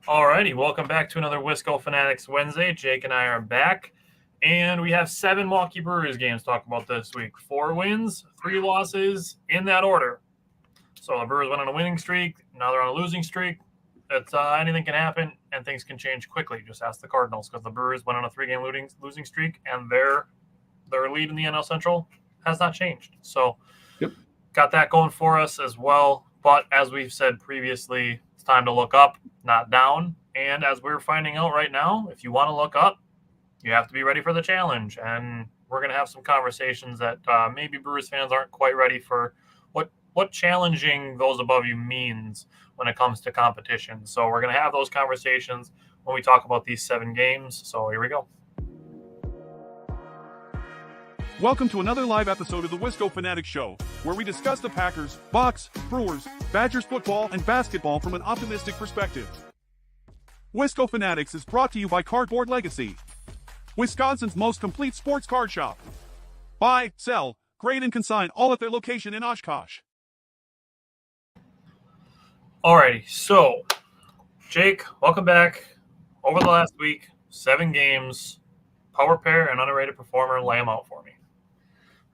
Alrighty, welcome back to another Wisco Fanatics Wednesday. Jake and I are back, and we have 7 Milwaukee Brewers games to talk about this week. 4 wins, 3 losses, in that order. So the Brewers went on a winning streak, now they're on a losing streak. Anything can happen, and things can change quickly. Just ask the Cardinals, because the Brewers went on a 3-game losing streak, and their lead in the NL Central has not changed. So got that going for us as well. But as we've said previously, it's time to look up, not down. And as we're finding out right now, if you want to look up, you have to be ready for the challenge. And we're going to have some conversations that maybe Brewers fans aren't quite ready for what challenging those above you means when it comes to competition. So we're going to have those conversations when we talk about these 7 games. So here we go. Welcome to another live episode of the Wisco Fanatics Show, where we discuss the Packers, Bucks, Brewers, Badgers football, and basketball from an optimistic perspective. Wisco Fanatics is brought to you by Cardboard Legacy, Wisconsin's most complete sports card shop. Buy, sell, grade, and consign all at their location in Oshkosh. Alrighty, so Jake, welcome back. Over the last week, 7 games, power pair and underrated performer, lay them out for me.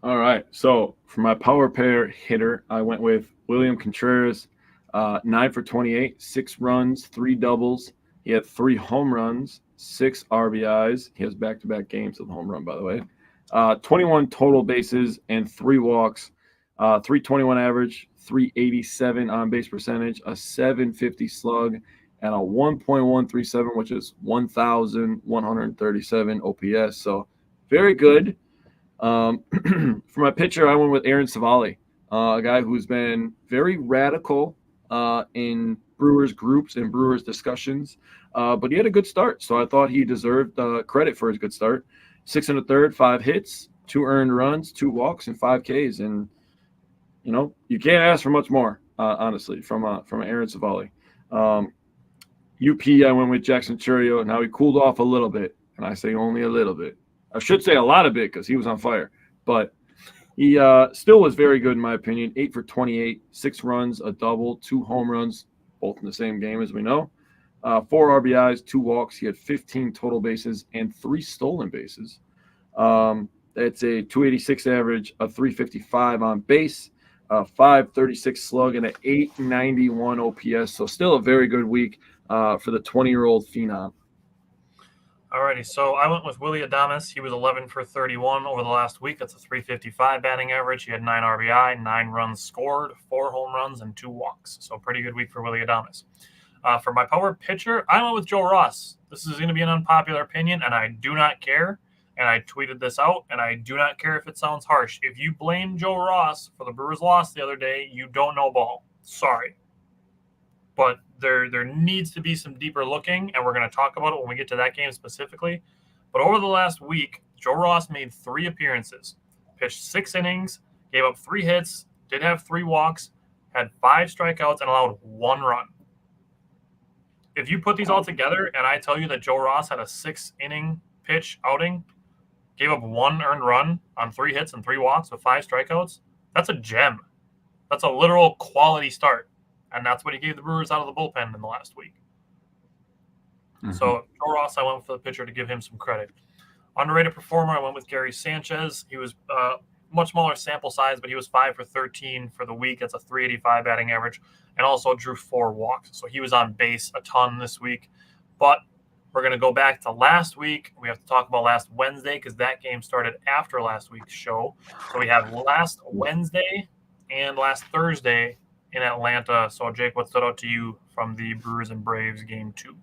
All right, so for my power pair hitter, I went with William Contreras, 9 for 28, 6 runs, 3 doubles. He had 3 home runs, 6 RBIs. He has back-to-back games of the home run, by the way. 21 total bases and 3 walks, 321 average, 387 on-base percentage, a 750 slug, and a 1.137, which is 1,137 OPS. So very good. For my pitcher, I went with Aaron Savali, a guy who's been very radical in Brewers groups and Brewers discussions, but he had a good start. So I thought he deserved credit for his good start. 6 1/3, 5 hits, 2 earned runs, 2 walks, and 5 Ks. And, you know, you can't ask for much more, honestly, from Aaron Savali. UP, I went with Jackson Churio. Now he cooled off a little bit, and I say only a little bit. I should say a lot of it because he was on fire. But he still was very good in my opinion. 8 for 28, 6 runs, a double, 2 home runs, both in the same game as we know. 4 RBIs, 2 walks. He had 15 total bases and 3 stolen bases. That's a 286 average, a 355 on base, a 536 slug, and an 891 OPS. So still a very good week for the 20-year-old phenom. Alrighty, so I went with Willie Adames. He was 11 for 31 over the last week. That's a 355 batting average. He had 9 RBI, 9 runs scored, 4 home runs, and 2 walks. So pretty good week for Willie Adames. For my power pitcher, I went with Joe Ross. This is going to be an unpopular opinion, and I do not care. And I tweeted this out, and I do not care if it sounds harsh. If you blame Joe Ross for the Brewers' loss the other day, you don't know ball. Sorry. But there needs to be some deeper looking, and we're going to talk about it when we get to that game specifically. But over the last week, Joe Ross made 3 appearances, pitched 6 innings, gave up 3 hits, did have 3 walks, had 5 strikeouts, and allowed 1 run. If you put these all together and I tell you that Joe Ross had a 6-inning pitch outing, gave up 1 earned run on 3 hits and 3 walks with 5 strikeouts, that's a gem. That's a literal quality start. And that's what he gave the Brewers out of the bullpen in the last week. Mm-hmm. So Joe Ross, I went for the pitcher to give him some credit. Underrated performer, I went with Gary Sanchez. He was much smaller sample size, but he was 5 for 13 for the week. That's a 385 batting average, and also drew 4 walks. So he was on base a ton this week. But we're going to go back to last week. We have to talk about last Wednesday because that game started after last week's show. So we have last Wednesday and last Thursday in Atlanta. So, Jake, what stood out to you from the Brewers and Braves game 2?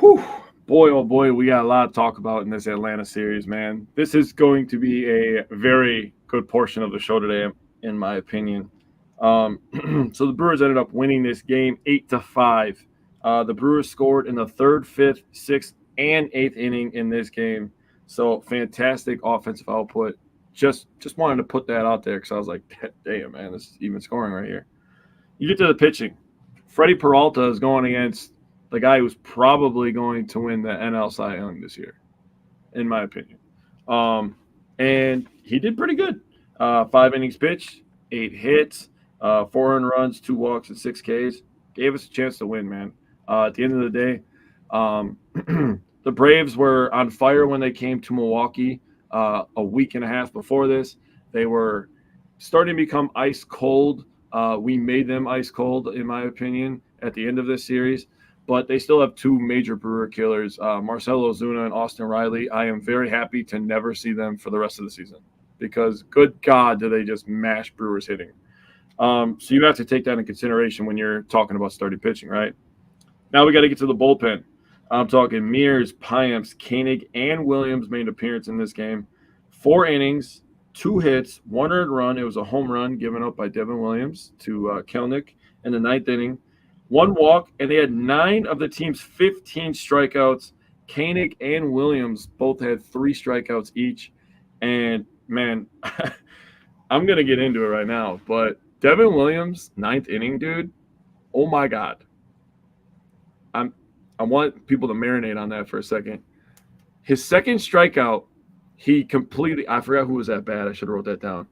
Whew. Boy, oh boy, we got a lot to talk about in this Atlanta series, man. This is going to be a very good portion of the show today, in my opinion. So the Brewers ended up winning this game 8-5. The Brewers scored in the 3rd, 5th, 6th, and 8th inning in this game. So fantastic offensive output. Just wanted to put that out there because I was like, damn, man, this is even scoring right here. You get to the pitching. Freddie Peralta is going against the guy who's probably going to win the NL Cy Young this year, in my opinion. And he did pretty good. 5 innings pitched, 8 hits, 4 earned runs, 2 walks, and 6 Ks. Gave us a chance to win, man. At the end of the day, the Braves were on fire when they came to Milwaukee a week and a half before this. They were starting to become ice cold. We made them ice cold, in my opinion, at the end of this series. But they still have two major Brewer killers, Marcell Ozuna and Austin Riley. I am very happy to never see them for the rest of the season because, good God, do they just mash Brewers hitting. So you have to take that in consideration when you're talking about starting pitching, right? Now we got to get to the bullpen. I'm talking Mears, Payamps, Koenig, and Williams made an appearance in this game. 4 innings, 2 hits, 1 earned run. It was a home run given up by Devin Williams to Kelnick in the 9th inning. 1 walk, and they had 9 of the team's 15 strikeouts. Koenig and Williams both had 3 strikeouts each. And, man, I'm going to get into it right now, but Devin Williams, 9th inning, dude, oh, my God. I want people to marinate on that for a second. His second strikeout, he completely – I forgot who was at bat. I should have wrote that down.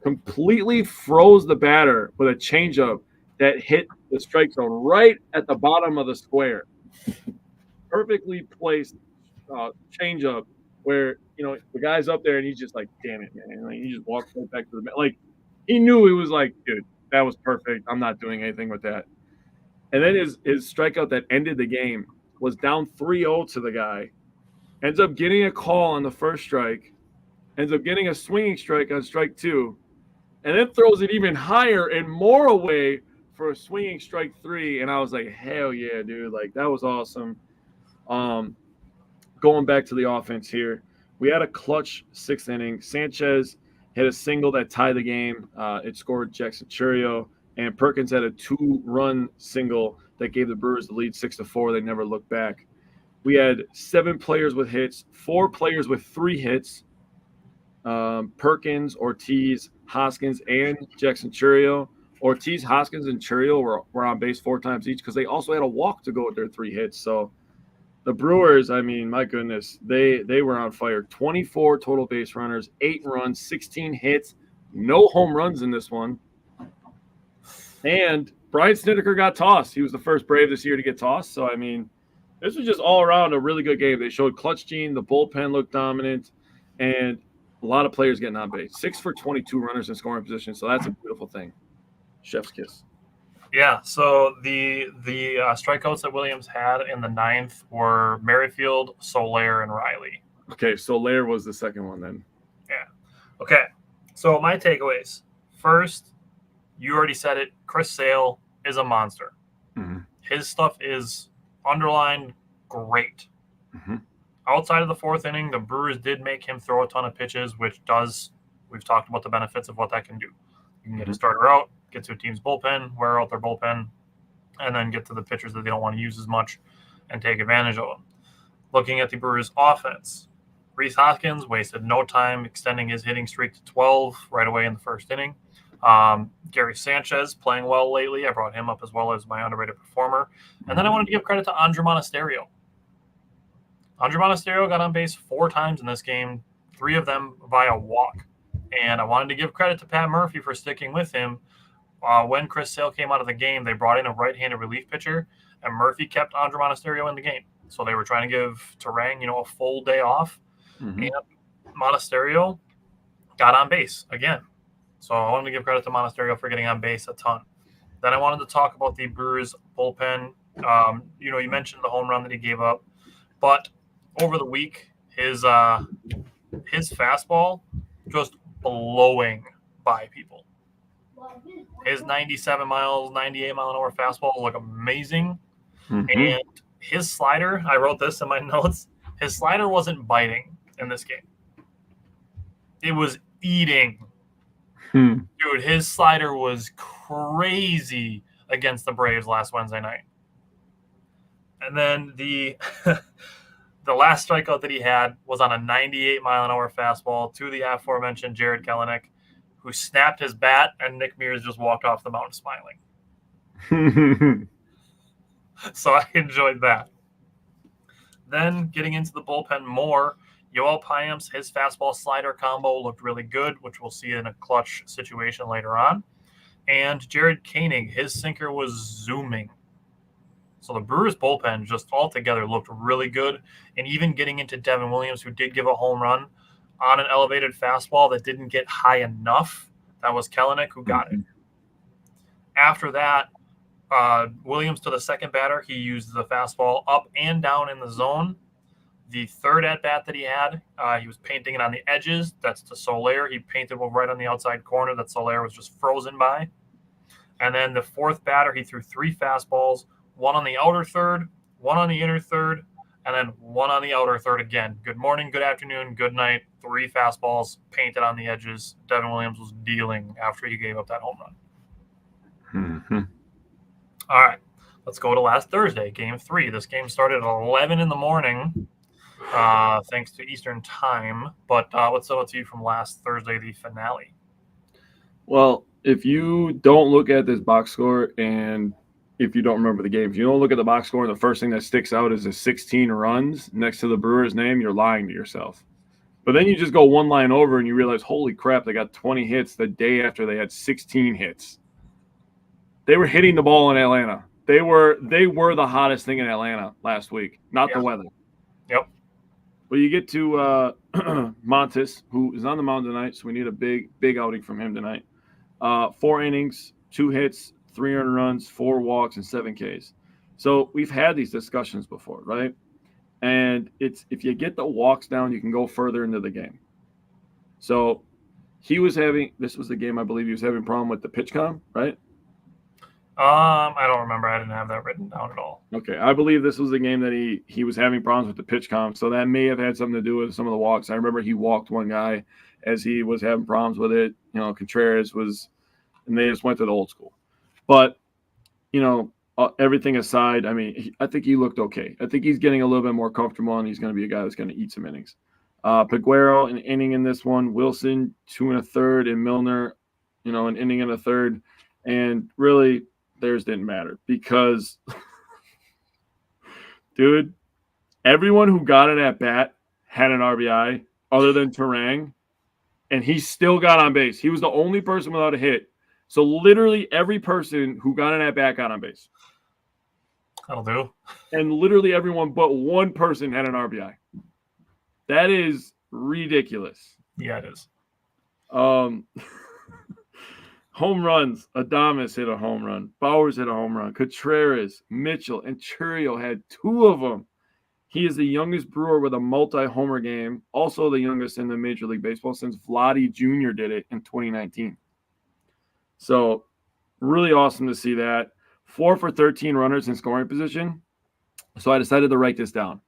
Completely froze the batter with a changeup that hit the strike zone right at the bottom of the square. Perfectly placed changeup where, the guy's up there and he's just like, damn it, man. Like, he just walks right back to the – like, he knew he was like, dude, that was perfect. I'm not doing anything with that. And then his strikeout that ended the game was down 3-0 to the guy. Ends up getting a call on the first strike. Ends up getting a swinging strike on strike 2. And then throws it even higher and more away for a swinging strike 3. And I was like, hell yeah, dude. Like, that was awesome. Going back to the offense here. We had a clutch 6th inning. Sanchez hit a single that tied the game. It scored Jackson Churio. And Perkins had a 2-run single that gave the Brewers the lead 6-4. They never looked back. We had 7 players with hits, 4 players with 3 hits. Perkins, Ortiz, Hoskins, and Jackson Churio. Ortiz, Hoskins, and Churio were on base 4 times each because they also had a walk to go with their 3 hits. So the Brewers, I mean, my goodness, they were on fire. 24 total base runners, 8 runs, 16 hits, no home runs in this one. And Brian Snedeker got tossed. He was the first Brave this year to get tossed. So, I mean, this was just all around a really good game. They showed clutch gene. The bullpen looked dominant. And a lot of players getting on base. 6 for 22 runners in scoring position. So that's a beautiful thing. Chef's kiss. Yeah, so the strikeouts that Williams had in the 9th were Merrifield, Soler, and Riley. Okay, Soler was the second one then. Yeah. Okay, so my takeaways. First, you already said it. Chris Sale is a monster. Mm-hmm. His stuff is underlined great. Mm-hmm. Outside of the 4th inning, the Brewers did make him throw a ton of pitches, which we've talked about the benefits of what that can do. You can get a starter out, get to a team's bullpen, wear out their bullpen, and then get to the pitchers that they don't want to use as much and take advantage of them. Looking at the Brewers' offense, Rhys Hoskins wasted no time extending his hitting streak to 12 right away in the 1st inning. Gary Sanchez playing well lately. I brought him up as well as my underrated performer. And then I wanted to give credit to Andrew Monasterio. Andrew Monasterio got on base 4 times in this game, 3 of them via walk. And I wanted to give credit to Pat Murphy for sticking with him. When Chris Sale came out of the game, they brought in a right-handed relief pitcher, and Murphy kept Andrew Monasterio in the game. So they were trying to give Terang, a full day off. Mm-hmm. And Monasterio got on base again. So I wanted to give credit to Monasterio for getting on base a ton. Then I wanted to talk about the Brewers bullpen. You mentioned the home run that he gave up, but over the week, his fastball just blowing by people. His 97 miles, 98 mile an hour fastball look amazing. Mm-hmm. And his slider, I wrote this in my notes, his slider wasn't biting in this game. It was eating. Dude, his slider was crazy against the Braves last Wednesday night. And then the last strikeout that he had was on a 98 mile an hour fastball to the aforementioned Jared Kelenic, who snapped his bat, and Nick Mears just walked off the mound smiling. So I enjoyed that. Then getting into the bullpen more, Yoel Payamps, his fastball slider combo looked really good, which we'll see in a clutch situation later on. And Jared Koenig, his sinker was zooming. So the Brewers bullpen just altogether looked really good. And even getting into Devin Williams, who did give a home run on an elevated fastball that didn't get high enough. That was Kelenic who got it. After that, Williams to the second batter, he used the fastball up and down in the zone. The third at-bat that he had, he was painting it on the edges. That's to Soler. He painted one right on the outside corner that Soler was just frozen by. And then the fourth batter, he threw 3 fastballs, one on the outer third, one on the inner third, and then one on the outer third again. Good morning, good afternoon, good night. 3 fastballs painted on the edges. Devin Williams was dealing after he gave up that home run. All right, let's go to last Thursday, Game 3. This game started at 11 in the morning, thanks to Eastern time. But what's up to you from last Thursday, the finale? Well, if you don't look at this box score and if you don't remember the game, if you don't look at the box score and the first thing that sticks out is the 16 runs next to the Brewers' name, you're lying to yourself. But then you just go one line over and you realize, holy crap, they got 20 hits the day after they had 16 hits. They were hitting the ball in Atlanta. They were the hottest thing in Atlanta last week, not the weather. Yep. But you get to Montes, who is on the mound tonight, so we need a big outing from him tonight. 4 innings, 2 hits, 3 earned runs, 4 walks, and 7 Ks. So we've had these discussions before, right? And it's if you get the walks down, you can go further into the game. So this was the game I believe he was having a problem with the pitch com, right? I don't remember. I didn't have that written down at all. Okay, I believe this was the game that he was having problems with the pitch com, so that may have had something to do with some of the walks. I remember he walked one guy as he was having problems with it. Contreras was, and they just went to the old school. But, everything aside, I mean, I think he looked okay. I think he's getting a little bit more comfortable, and he's going to be a guy that's going to eat some innings. Peguero, an inning in this one. Wilson, 2 1/3, and Milner, an inning and a third. And really, theirs didn't matter because, dude, everyone who got it at bat had an RBI other than Turang, and he still got on base. He was the only person without a hit. So literally every person who got an at bat got on base. That'll do. And literally everyone but one person had an RBI. That is ridiculous. Yeah, it is. Home runs. Adames hit a home run. Bowers hit a home run. Contreras, Mitchell, and Churio had 2 of them. He is the youngest Brewer with a multi-homer game, also the youngest in the Major League Baseball since Vladdy Jr. did it in 2019. So really awesome to see that. 4 for 13 runners in scoring position. So I decided to write this down.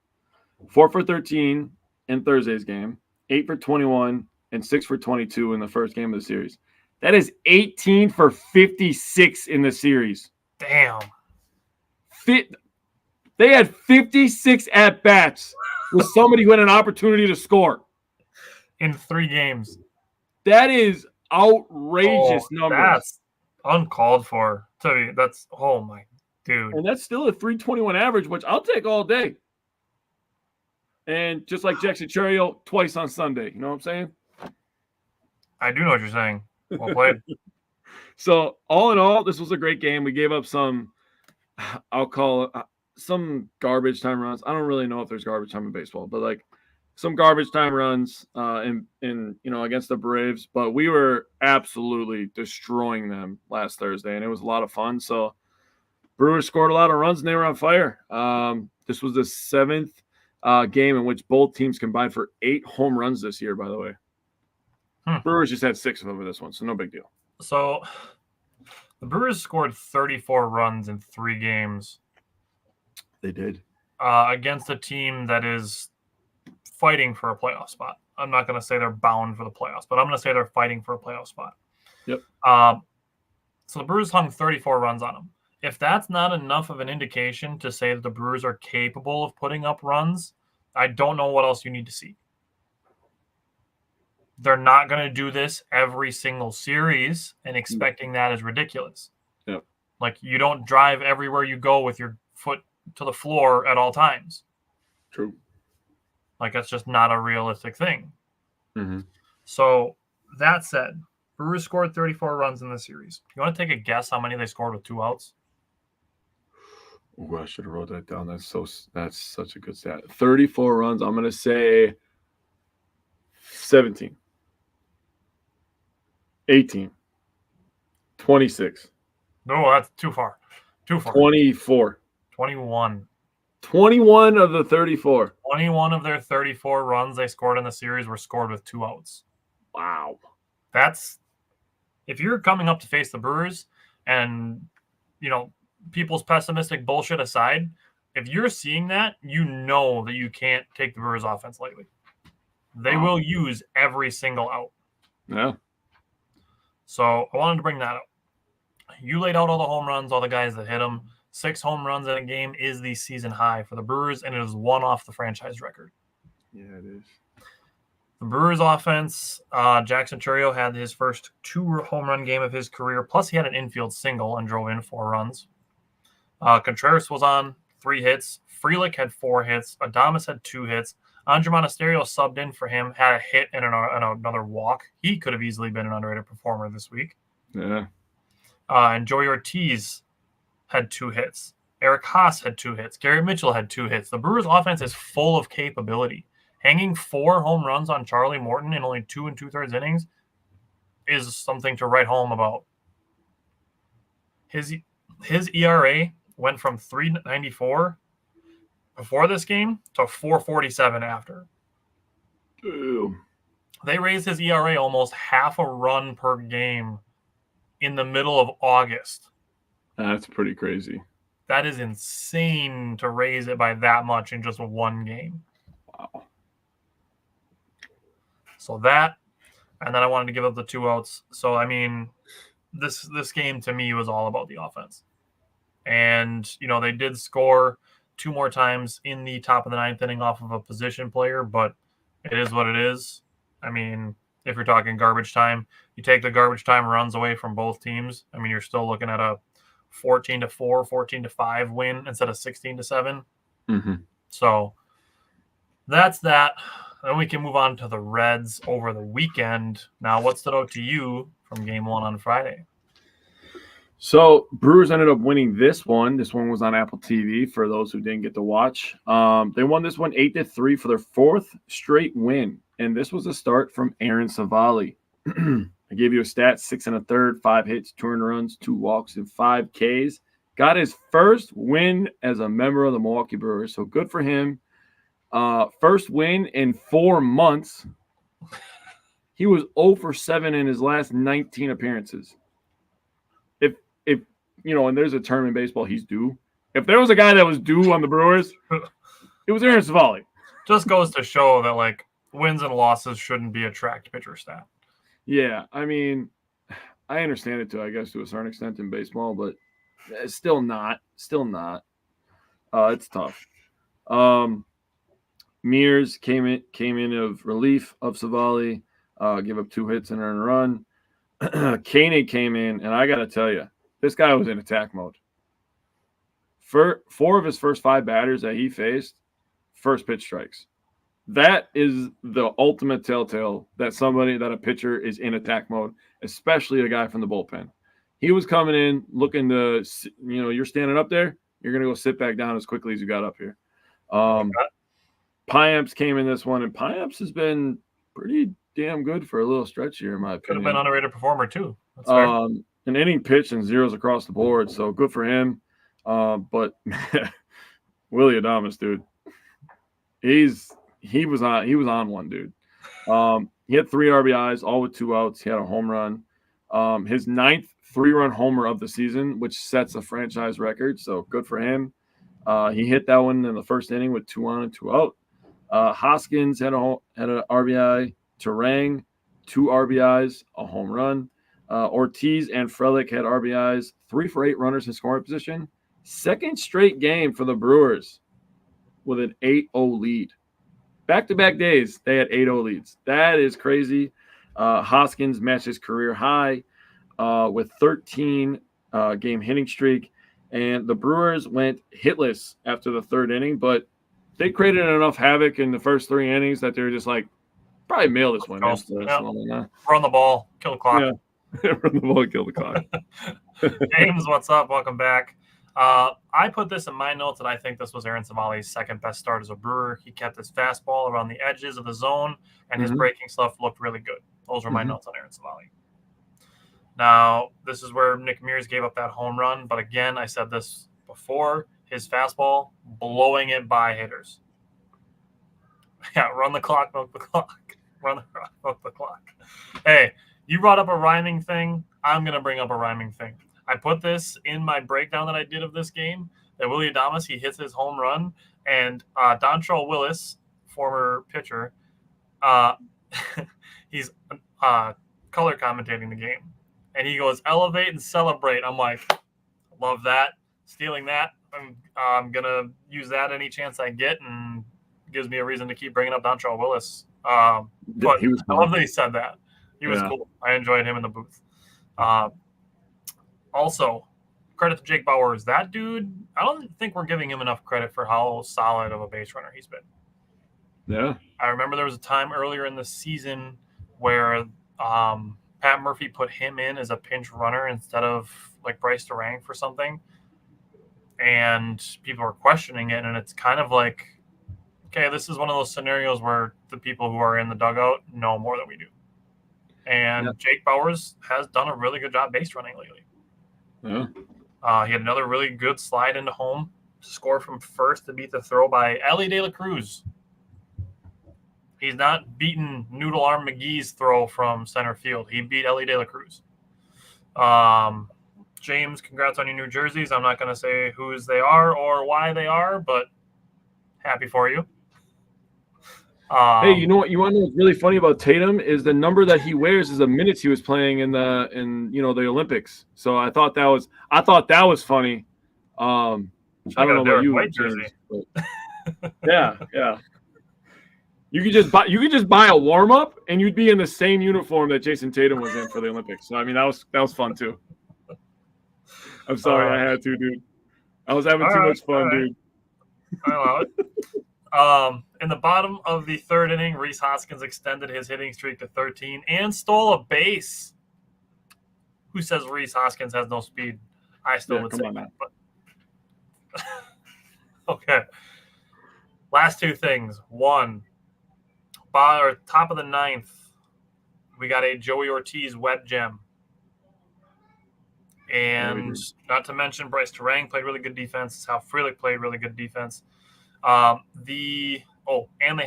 4 for 13 in Thursday's game, 8 for 21, and 6 for 22 in the first game of the series. That is 18 for 56 in the series. Damn. They had 56 at-bats with somebody who had an opportunity to score. In 3 games. That is outrageous numbers. That's uncalled for. That's, oh my dude. And that's still a 321 average, which I'll take all day. And just like Jackson Churio, twice on Sunday. You know what I'm saying? I do know what you're saying. Well played. So all in all, this was a great game. We gave up some, I'll call it, some garbage time runs. I don't really know if there's garbage time in baseball, but like some garbage time runs in against the Braves. But we were absolutely destroying them last Thursday, and it was a lot of fun. So Brewers scored a lot of runs, and they were on fire. This was the 7th game in which both teams combined for 8 home runs this year, by the way. Brewers just had 6 of them in this one, so no big deal. So the Brewers scored 34 runs in 3 games. They did. Against a team that is fighting for a playoff spot. I'm not going to say they're bound for the playoffs, but I'm going to say they're fighting for a playoff spot. Yep. So the Brewers hung 34 runs on them. If that's not enough of an indication to say that the Brewers are capable of putting up runs, I don't know what else you need to see. They're not going to do this every single series, and expecting that is ridiculous. Yep. Like, you don't drive everywhere you go with your foot to the floor at all times. True. Like, that's just not a realistic thing. Mm-hmm. So, that said, Brewers scored 34 runs in the series. You want to take a guess how many they scored with 2 outs? Oh, I should have wrote that down. That's such a good stat. 34 runs. I'm gonna say 17, 18, 26, No, that's too far. 24. 21. 21 of the 34. 21 of their 34 runs they scored in the series were scored with 2 outs. Wow. That's if you're coming up to face the Brewers and, people's pessimistic bullshit aside, if you're seeing that, you know that you can't take the Brewers offense lightly. They will use every single out. Yeah. So I wanted to bring that up. You laid out all the home runs, all the guys that hit them. 6 home runs in a game is the season high for the Brewers, and it is 1 off the franchise record. Yeah, it is. The Brewers offense, Jackson Chourio had his first 2 home run game of his career, plus he had an infield single and drove in 4 runs. Contreras was on 3 hits. Frelick had 4 hits. Adames had 2 hits. Andre Monasterio subbed in for him, had a hit and another walk. He could have easily been an underrated performer this week. Yeah. And Joey Ortiz had 2 hits. Eric Haas had 2 hits. Gary Mitchell had 2 hits. The Brewers offense is full of capability. Hanging 4 home runs on Charlie Morton in only 2 2/3 innings is something to write home about. His ERA went from 3.94 before this game to 4.47 after. Ew. They raised his ERA almost half a run per game in the middle of August. That's pretty crazy. That is insane to raise it by that much in just 1 game. Wow. So that, and then I wanted to give up the 2 outs. So, I mean, this game to me was all about the offense. And, they did score 2 more times in the top of the 9th inning off of a position player, but it is what it is. I mean, if you're talking garbage time, you take the garbage time runs away from both teams. I mean, you're still looking at a 14-4, 14-5 win instead of 16-7. Mm-hmm. So that's that. Then we can move on to the Reds over the weekend. Now, what stood out to you from game 1 on Friday? So Brewers ended up winning this one. This one was on Apple TV for those who didn't get to watch. They won this one 8-3 for their 4th straight win. And this was a start from Aaron Savali. I gave you a stat, 6 1/3, 5 hits, 2 earned runs, 2 walks, and 5 Ks. Got his first win as a member of the Milwaukee Brewers. So good for him. First win in 4 months. He was 0 for 7 in his last 19 appearances. If and there's a term in baseball, he's due. If there was a guy that was due on the Brewers, it was Aaron Savali. Just goes to show that, wins and losses shouldn't be a tracked pitcher stat. Yeah, I mean, I understand it too, I guess, to a certain extent in baseball, but it's still not. It's tough. Mears came in of relief of Savali, give up 2 hits and earn a run. Koenig came in, and I got to tell you, this guy was in attack mode. 4 of his first 5 batters that he faced, first pitch strikes. That is the ultimate telltale that a pitcher is in attack mode, especially a guy from the bullpen. He was coming in looking to, you're standing up there, you're going to go sit back down as quickly as you got up here. Piamps came in this one, and Piamps has been pretty damn good for a little stretch here, in my opinion. Could have been an underrated performer, too. That's fair. An inning pitch and 0s across the board, so good for him. But Willie Adames, dude, he was on one, dude. He had 3 RBIs, all with 2 outs. He had a home run. His 9th 3-run homer of the season, which sets a franchise record, so good for him. He hit that one in the first inning with 2 on and 2 out. Hoskins had an RBI. Terang, 2 RBIs, a home run. Ortiz and Frelick had RBIs, 3 for 8 runners in scoring position. Second straight game for the Brewers with an 8-0 lead. Back-to-back days, they had 8-0 leads. That is crazy. Hoskins matched his career high with 13 game hitting streak. And the Brewers went hitless after the 3rd inning, but they created enough havoc in the first 3 innings that they were just like, probably mail this one. Run the ball, kill the clock. Yeah. Run the ball, kill the clock. James, what's up? Welcome back. I put this in my notes, and I think this was Aaron Savali's second best start as a Brewer. He kept his fastball around the edges of the zone, and his breaking stuff looked really good. Those were my notes on Aaron Savali. Now, this is where Nick Mears gave up that home run, but again, I said this before, his fastball, blowing it by hitters. Yeah, run the clock, milk the clock. Run the clock, milk the clock. Hey, you brought up a rhyming thing. I'm going to bring up a rhyming thing. I put this in my breakdown that I did of this game, that Willie Adames, he hits his home run, and Dontrell Willis, former pitcher, he's color commentating the game. And he goes, elevate and celebrate. I'm like, love that. Stealing that. I'm going to use that any chance I get, and gives me a reason to keep bringing up Dontrell Willis. But he was I love that he said that. He was cool. I enjoyed him in the booth. Also, credit to Jake Bauers. That dude, I don't think we're giving him enough credit for how solid of a base runner he's been. Yeah. I remember there was a time earlier in the season where Pat Murphy put him in as a pinch runner instead of like Bryce Durang for something. And people were questioning it. And it's kind of like, okay, this is one of those scenarios where the people who are in the dugout know more than we do. And Jake Bauers has done a really good job base running lately. Yeah. He had another really good slide into home, score from first to beat the throw by Ellie De La Cruz. He's not beaten Noodle Arm McGee's throw from center field. He beat Ellie De La Cruz. James, congrats on your new jerseys. I'm not going to say whose they are or why they are, but happy for you. Hey, you know what? You want to know what's really funny about Tatum is the number that he wears is the minutes he was playing in the Olympics. So I thought that was funny. I don't know about you, James, but yeah. You could just buy a warm up and you'd be in the same uniform that Jason Tatum was in for the Olympics. So I mean that was fun too. I'm sorry I had to, dude. I was having too much fun, dude. I allow it. In the bottom of the third inning, Rhys Hoskins extended his hitting streak to 13 and stole a base. Who says Rhys Hoskins has no speed? I still would say that. But okay. Last two things. One, top of the ninth, we got a Joey Ortiz web gem. And not to mention Bryce Durang played really good defense. Hal Frelick played really good defense. And they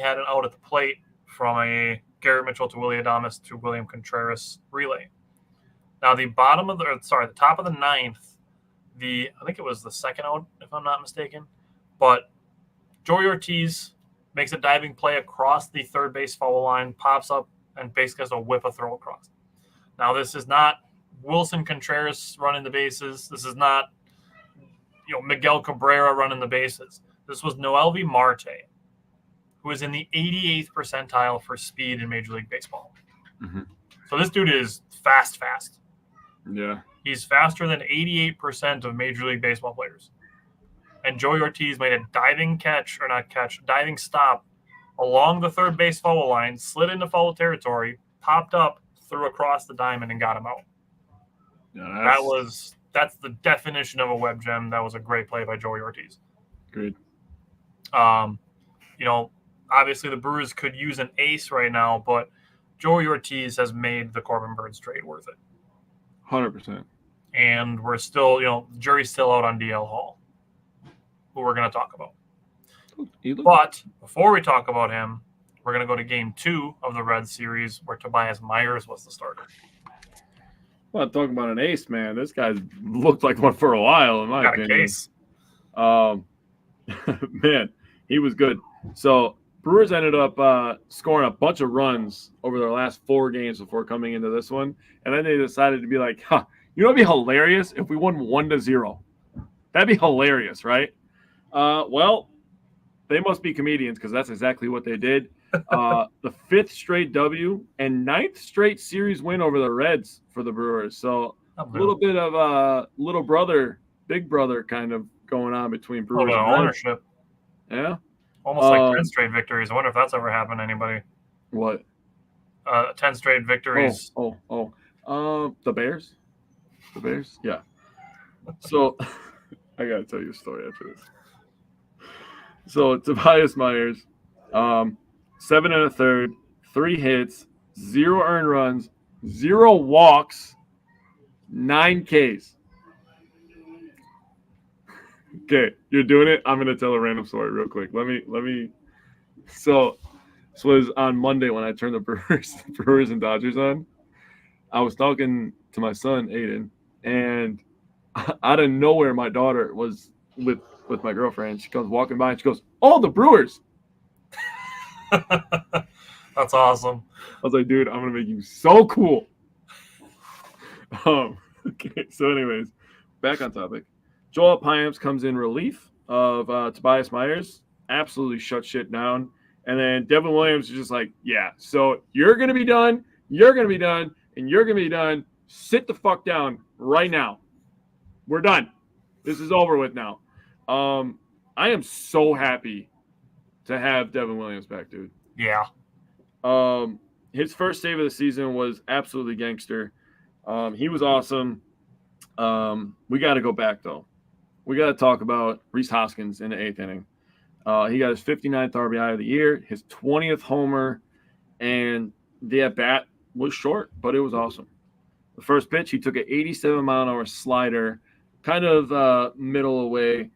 had an out at the plate from a Garrett Mitchell to Willie Adames to William Contreras relay. Now the top of the ninth, I think it was the second out, if I'm not mistaken, but Joey Ortiz makes a diving play across the third base foul line, pops up, and basically has to whip a throw across. Now this is not Wilson Contreras running the bases. This is not Miguel Cabrera running the bases. This was Noelvi Marte, who is in the 88th percentile for speed in Major League Baseball. Mm-hmm. So this dude is fast. Yeah. He's faster than 88% of Major League Baseball players. And Joey Ortiz made a diving stop along the third base foul line, slid into foul territory, popped up, threw across the diamond, and got him out. Yeah, that's the definition of a web gem. That was a great play by Joey Ortiz. Good. Obviously the Brewers could use an ace right now, but Joey Ortiz has made the Corbin Burns trade worth it. 100%. And we're still, the jury's still out on DL Hall, who we're going to talk about. But before we talk about him, we're going to go to game 2 of the Reds series where Tobias Myers was the starter. Well, talking about an ace, man. This guy looked like one for a while, in my opinion. Case. Man, he was good. So Brewers ended up scoring a bunch of runs over their last 4 games before coming into this one. And then they decided to be like, it'd be hilarious if we won 1-0. That'd be hilarious, right? Well, they must be comedians because that's exactly what they did. The 5th straight W and 9th straight series win over the Reds for the Brewers. So a little bit of little brother, big brother kind of going on between Brewers and Reds. Ownership. Yeah. Almost like 10 straight victories. I wonder if that's ever happened to anybody. What? 10 straight victories. The Bears? The Bears? Yeah. So I gotta tell you a story after this. So Tobias Myers, 7 1/3, 3 hits, 0 earned runs, 0 walks, 9 Ks. Okay, you're doing it. I'm gonna tell a random story real quick. Let me. So this was on Monday when I turned the Brewers and Dodgers on. I was talking to my son Aiden, and out of nowhere, my daughter was with my girlfriend. She comes walking by and she goes, "Oh, the Brewers!" That's awesome. I was like, "Dude, I'm gonna make you so cool." Okay. So, anyways, back on topic. Joel Payamps comes in relief of Tobias Myers. Absolutely shut shit down. And then Devin Williams is just like, "Yeah, so you're gonna be done. You're gonna be done, and you're gonna be done. Sit the fuck down right now. We're done. This is over with now." I am so happy to have Devin Williams back, dude. Yeah. His first save of the season was absolutely gangster. He was awesome. We got to go back, though. We got to talk about Rhys Hoskins in the 8th inning. He got his 59th RBI of the year, his 20th homer, and the at-bat was short, but it was awesome. The first pitch, he took an 87-mile-an-hour slider, kind of middle away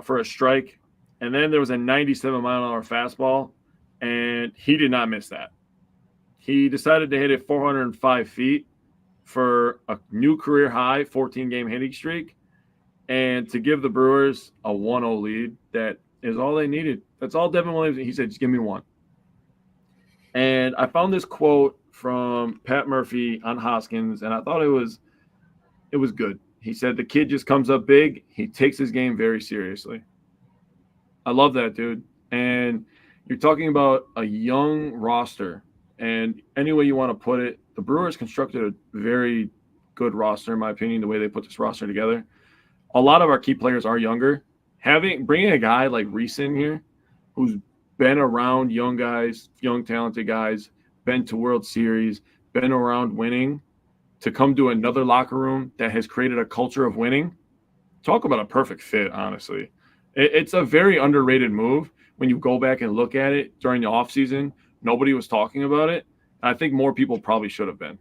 for a strike. And then there was a 97-mile-an-hour fastball, and he did not miss that. He decided to hit it 405 feet for a new career high 14-game hitting streak, and to give the Brewers a 1-0 lead. That is all they needed. That's all Devin Williams. He said, "Just give me one." And I found this quote from Pat Murphy on Hoskins, and I thought it was good. He said, "The kid just comes up big. He takes his game very seriously." I love that, dude. And you're talking about a young roster, and any way you want to put it, the Brewers constructed a very good roster, in my opinion, the way they put this roster together. A lot of our key players are younger. Bringing a guy like Rhys in here, who's been around young guys, young talented guys, been to World Series, been around winning, to come to another locker room that has created a culture of winning. Talk about a perfect fit, honestly. It's a very underrated move. When you go back and look at it during the offseason, nobody was talking about it. I think more people probably should have been.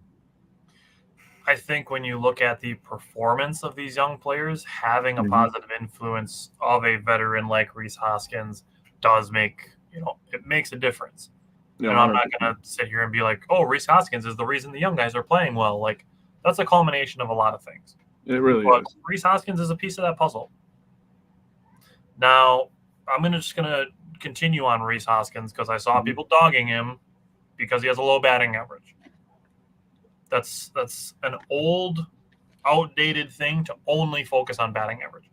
I think when you look at the performance of these young players, having a positive influence of a veteran like Rhys Hoskins does make, it makes a difference. No, I'm not going to sit here and be like, "Oh, Rhys Hoskins is the reason the young guys are playing well." Like, that's a culmination of a lot of things. It really is. Rhys Hoskins is a piece of that puzzle. Now, I'm just going to continue on Rhys Hoskins because I saw people dogging him because he has a low batting average. That's an old, outdated thing to only focus on batting average.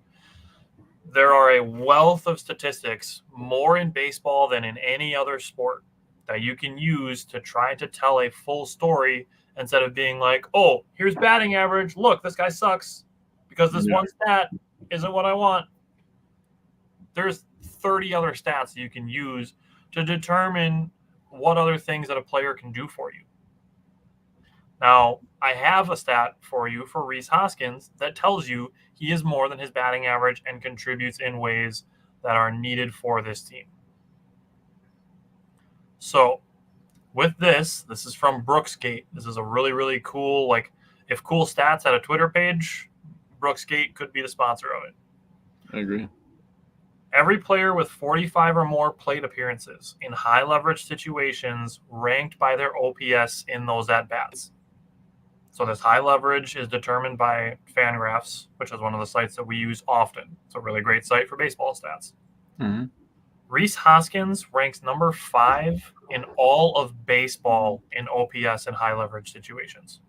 There are a wealth of statistics, more in baseball than in any other sport, that you can use to try to tell a full story instead of being like, "Oh, here's batting average. Look, this guy sucks because this one stat isn't what I want." There's 30 other stats that you can use to determine what other things that a player can do for you. Now, I have a stat for you for Rhys Hoskins that tells you he is more than his batting average and contributes in ways that are needed for this team. So, with this is from Brooksgate. This is a really, really cool, if Cool Stats had a Twitter page, Brooksgate could be the sponsor of it. I agree. Every player with 45 or more plate appearances in high leverage situations ranked by their OPS in those at-bats. So this high leverage is determined by Fangraphs, which is one of the sites that we use often. It's a really great site for baseball stats. Mm-hmm. Rhys Hoskins ranks number 5 in all of baseball in OPS in high leverage situations.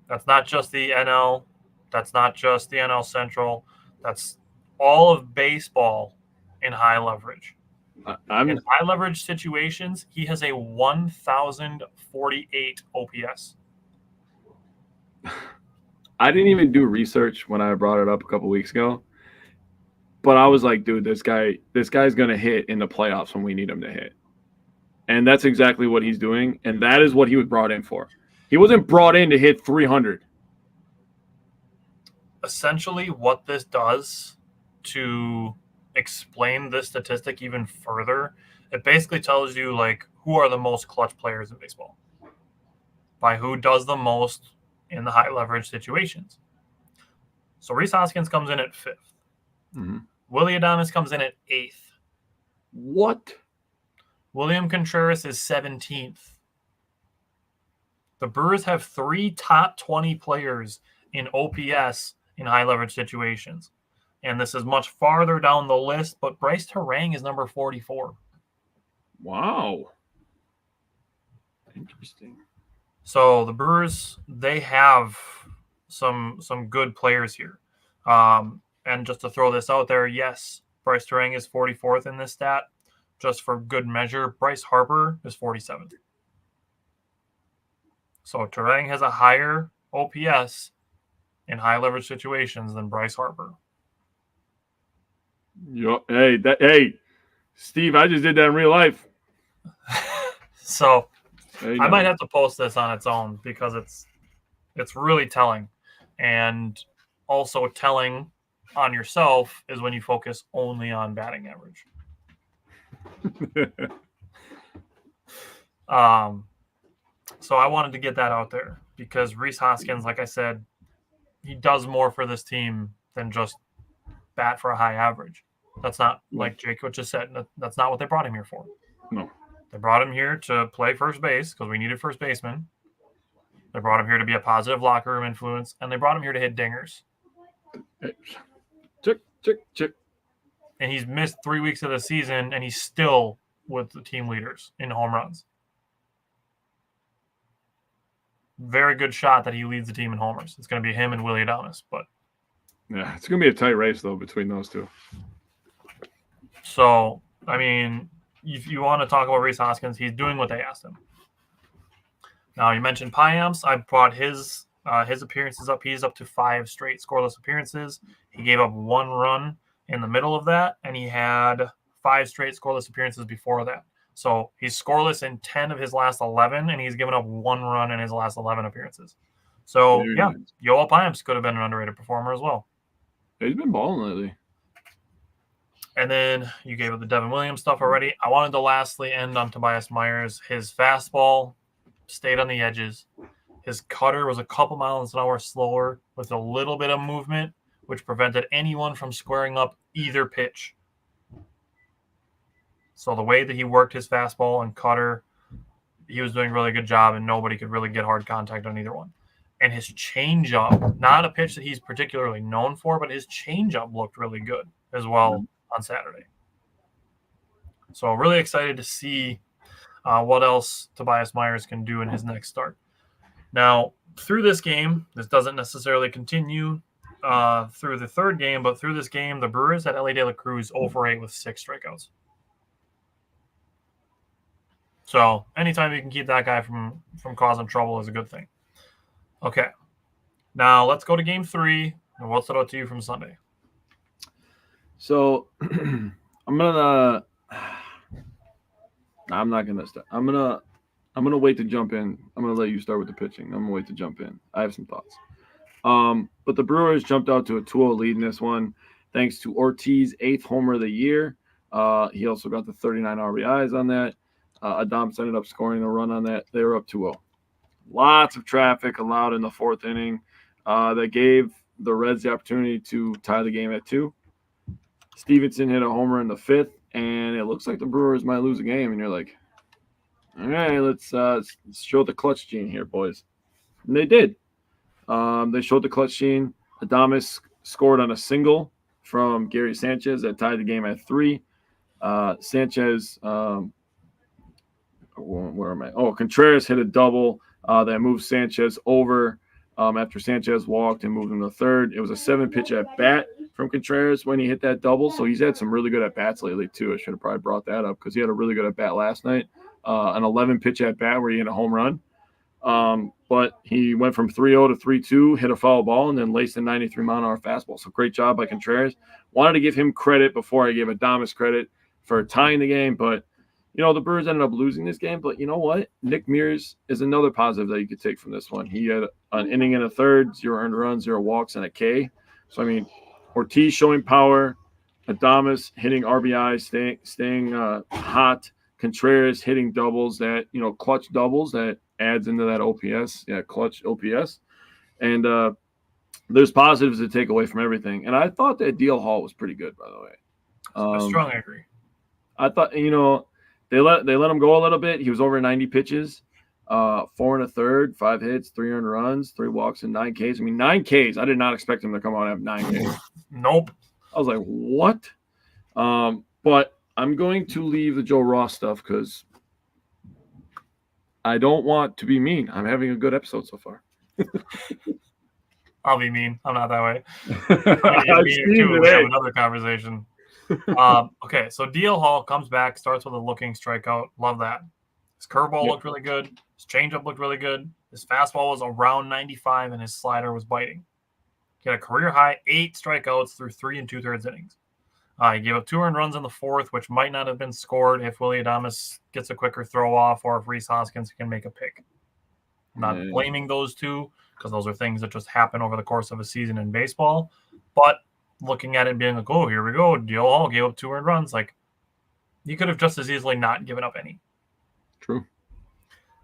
That's not just the NL. That's not just the NL Central. That's all of baseball in high leverage. In high leverage situations, he has a 1,048 OPS. I didn't even do research when I brought it up a couple weeks ago, but I was like, dude, this guy's going to hit in the playoffs when we need him to hit. And that's exactly what he's doing, and that is what he was brought in for. He wasn't brought in to hit 300. essentially what this does to explain this statistic even further, it basically tells you like who are the most clutch players in baseball by who does the most in the high leverage situations. So Rhys Hoskins comes in at 5th. Mm-hmm. Willy Adames comes in at 8th. What? William Contreras is 17th. The Brewers have 3 top 20 players in OPS in high leverage situations. And this is much farther down the list, but Bryce Terang is number 44. Wow. Interesting. So the Brewers, they have some good players here. And just to throw this out there, yes, Bryce Terang is 44th in this stat. Just for good measure, Bryce Harper is 47th. So Terang has a higher OPS in high leverage situations than Bryce Harper. Hey, Steve, I just did that in real life. So I might have to post this on its own because it's really telling. And also telling on yourself is when you focus only on batting average. So I wanted to get that out there because Rhys Hoskins, like I said, he does more for this team than just bat for a high average. That's not, like Jake just said, that's not what they brought him here for. No. They brought him here to play first base because we needed first baseman. They brought him here to be a positive locker room influence, and they brought him here to hit dingers. Check. And he's missed 3 weeks of the season, and he's still with the team leaders in home runs. Very good shot that he leads the team in homers. It's going to be him and Willy Adames, but yeah, it's going to be a tight race though between those two. So, I mean, if you want to talk about Rhys Hoskins, he's doing what they asked him. Now, you mentioned Payamps. I brought his appearances up. He's up to 5 straight scoreless appearances. He gave up 1 run in the middle of that, and he had 5 straight scoreless appearances before that. So he's scoreless in 10 of his last 11, and he's given up 1 run in his last 11 appearances. So, yeah, Yoel Payamps could have been an underrated performer as well. He's been balling lately. And then you gave up the Devin Williams stuff already. I wanted to lastly end on Tobias Myers. His fastball stayed on the edges. His cutter was a couple miles an hour slower with a little bit of movement, which prevented anyone from squaring up either pitch. So the way that he worked his fastball and cutter, he was doing a really good job, and nobody could really get hard contact on either one. And his changeup, not a pitch that he's particularly known for, but his changeup looked really good as well on Saturday. So really excited to see what else Tobias Myers can do in his next start. Now, through this game, this doesn't necessarily continue through the third game, but through this game, the Brewers had Elly De La Cruz 0 for 8 with 6 strikeouts. So anytime you can keep that guy from causing trouble is a good thing. Okay. Now let's go to game 3. And what stood out to you from Sunday? So I'm not gonna start. I'm gonna wait to jump in. I'm gonna let you start with the pitching. I'm gonna wait to jump in. I have some thoughts. But the Brewers jumped out to a 2-0 lead in this one, thanks to Ortiz' 8th homer of the year. He also got the 39 RBIs on that. Adames ended up scoring a run on that. They were up 2-0. Lots of traffic allowed in the 4th inning. That gave the Reds the opportunity to tie the game at 2. Stevenson hit a homer in the 5th, and it looks like the Brewers might lose a game. And you're like, all right, let's show the clutch gene here, boys. And they did. They showed the clutch gene. Adames scored on a single from Gary Sanchez that tied the game at 3. Sanchez, where am I? Oh, Contreras hit a double that moved Sanchez over after Sanchez walked and moved him to third. It was a 7-pitch at bat from Contreras when he hit that double. So he's had some really good at bats lately too. I should have probably brought that up because he had a really good at bat last night. An 11-pitch at bat where he hit a home run. But he went from 3-0 to 3-2, hit a foul ball, and then laced a 93-mile-an-hour fastball. So great job by Contreras. Wanted to give him credit before I gave Adames credit for tying the game, but the Brewers ended up losing this game. But you know what? Nick Mears is another positive that you could take from this one. He had an inning and a third, 0 earned runs, 0 walks, and a K. So, I mean, Ortiz showing power, Adames hitting RBI, staying hot, Contreras hitting doubles that, clutch doubles that adds into that OPS. Yeah, clutch OPS. And there's positives to take away from everything. And I thought that DL Hall was pretty good, by the way. I strongly agree. I thought, they let him go a little bit. He was over 90 pitches, 4 1/3, 5 hits, 3 earned runs, 3 walks, and 9 Ks. I mean, 9 Ks. I did not expect him to come out and have 9 Ks. Nope. I was like, what? But I'm going to leave the Joe Ross stuff because I don't want to be mean. I'm having a good episode so far. I'll be mean. I'm not that way. We have another conversation. Okay, so DL Hall comes back, starts with a looking strikeout. Love that. His curveball looked really good. His changeup looked really good. His fastball was around 95, and his slider was biting. He had a career high 8 strikeouts through 3 2/3 innings. He gave up 2 earned runs in the 4th, which might not have been scored if Willy Adames gets a quicker throw off or if Rhys Hoskins can make a pick. I'm not blaming those two because those are things that just happen over the course of a season in baseball. But looking at it being like, oh, here we go. DL Hall gave up 2 earned runs. Like, you could have just as easily not given up any. True.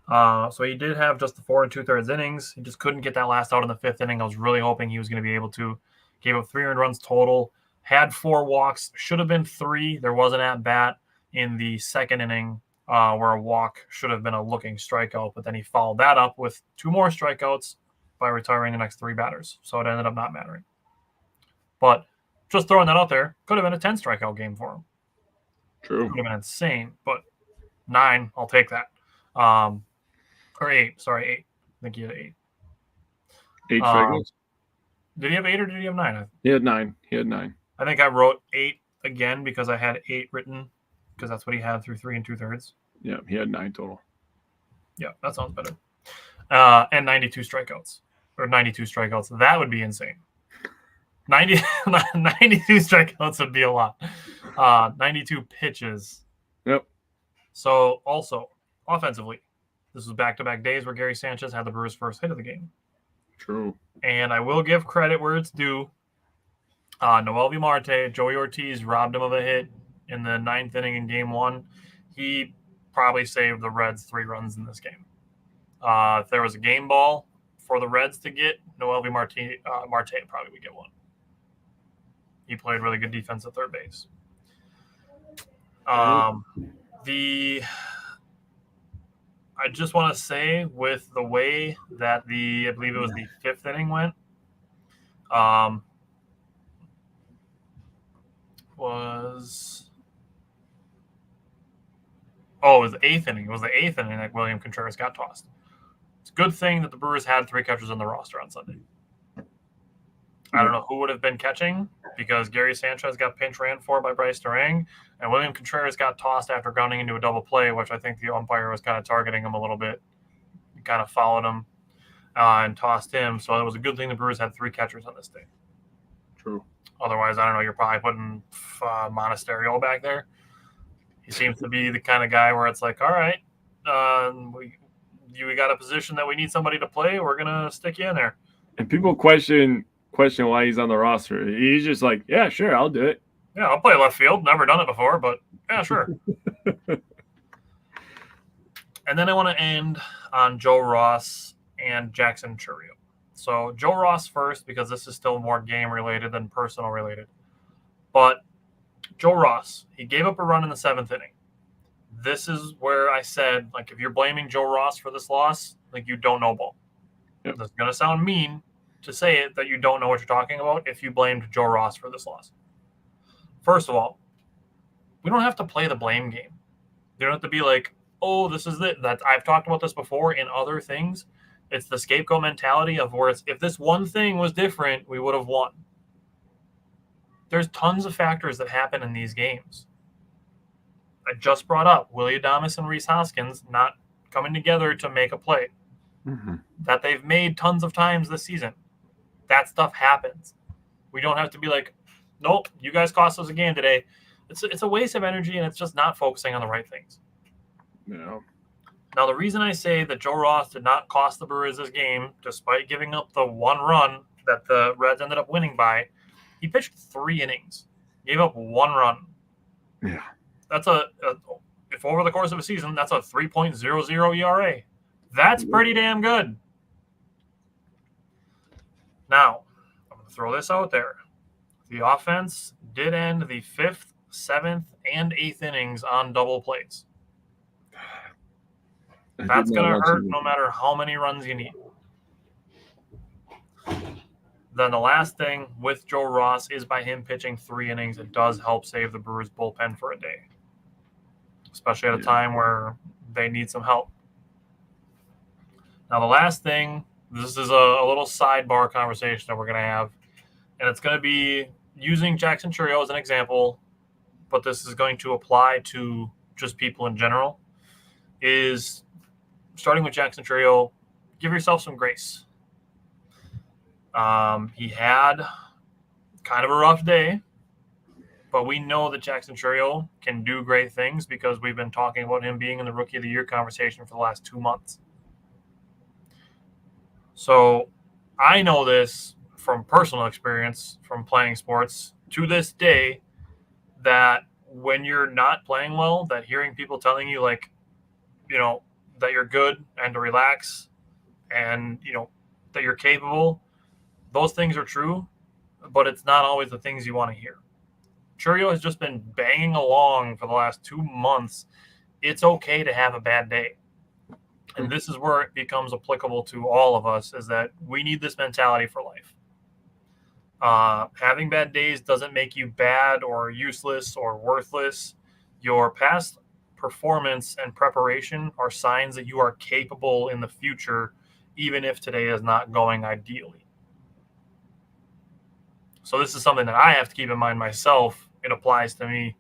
So he did have just the 4 2/3 innings. He just couldn't get that last out in the 5th inning. I was really hoping he was going to be able to. Gave up 3 earned runs total. Had 4 walks. Should have been 3. There was an at-bat in the 2nd inning where a walk should have been a looking strikeout, but then he followed that up with 2 more strikeouts by retiring the next 3 batters. So it ended up not mattering. But just throwing that out there, could have been a 10 strikeout game for him. True. Could have been insane, but 9, I'll take that. Or 8. Sorry, 8. I think he had 8. 8 strikeouts? Did he have 8 or did he have 9? He had 9. I think I wrote 8 again because I had 8 written because that's what he had through 3 2/3. Yeah, he had 9 total. Yeah, that sounds better. And 92 strikeouts. Or 92 strikeouts. That would be insane. 92 strikeouts would be a lot. 92 pitches. Yep. So also, offensively, this was back-to-back days where Gary Sanchez had the Brewers' first hit of the game. True. And I will give credit where it's due. Noelvi Marte, Joey Ortiz robbed him of a hit in the 9th inning in Game 1. He probably saved the Reds 3 runs in this game. If there was a game ball for the Reds to get, Noelvi Marte probably would get one. He played really good defense at third base. I just want to say with the way that I believe it was the 5th inning went, it was the 8th inning. It was the 8th inning that William Contreras got tossed. It's a good thing that the Brewers had 3 catchers on the roster on Sunday. I don't know who would have been catching because Gary Sanchez got pinch ran for by Bryce Durang, and William Contreras got tossed after grounding into a double play, which I think the umpire was kind of targeting him a little bit. He kind of followed him and tossed him. So it was a good thing the Brewers had 3 catchers on this day. True. Otherwise, I don't know, you're probably putting Monasterio back there. He seems to be the kind of guy where it's like, all right, we got a position that we need somebody to play. We're going to stick you in there. And people question why he's on the roster. He's just like, yeah, sure, I'll do it. Yeah, I'll play left field. Never done it before, but yeah, sure. And then I want to end on Joe Ross and Jackson Chourio. So Joe Ross first, because this is still more game-related than personal-related. But Joe Ross, he gave up a run in the 7th inning. This is where I said, like, if you're blaming Joe Ross for this loss, like, you don't know ball. Yep. That's going to sound mean to say it, that you don't know what you're talking about if you blamed Joe Ross for this loss. First of all, we don't have to play the blame game. You don't have to be like, oh, this is it. That I've talked about this before in other things. It's the scapegoat mentality of where if this one thing was different, we would have won. There's tons of factors that happen in these games. I just brought up Willy Adames and Rhys Hoskins not coming together to make a play. Mm-hmm. That they've made tons of times this season. That stuff happens. We don't have to be like, nope, you guys cost us a game today. It's a waste of energy, and it's just not focusing on the right things. Yeah. Now, the reason I say that Joe Ross did not cost the Brewers this game, despite giving up the 1 run that the Reds ended up winning by, He pitched 3 innings, gave up 1 run. Yeah. That's if over the course of a season, that's a 3.00 ERA. That's pretty damn good. Now, I'm going to throw this out there. The offense did end the 5th, 7th, and 8th innings on double plays. That's going to hurt no matter how many runs you need. Then the last thing with Joe Ross is by him pitching 3 innings, it does help save the Brewers bullpen for a day, especially at a time where they need some help. Now, the last thing, this is a little sidebar conversation that we're going to have, and it's going to be using Jackson Chourio as an example, but this is going to apply to just people in general, is starting with Jackson Chourio, give yourself some grace. He had kind of a rough day, but we know that Jackson Chourio can do great things because we've been talking about him being in the Rookie of the Year conversation for the last 2 months. So I know this from personal experience from playing sports to this day, that when you're not playing well, that hearing people telling you, like, you know, that you're good and to relax and, you know, that you're capable, those things are true, but it's not always the things you want to hear. Chourio has just been banging along for the last 2 months. It's okay to have a bad day. And this is where it becomes applicable to all of us, is that we need this mentality for life. Having bad days doesn't make you bad or useless or worthless. Your past performance and preparation are signs that you are capable in the future, even if today is not going ideally. So this is something that I have to keep in mind myself. It applies to me,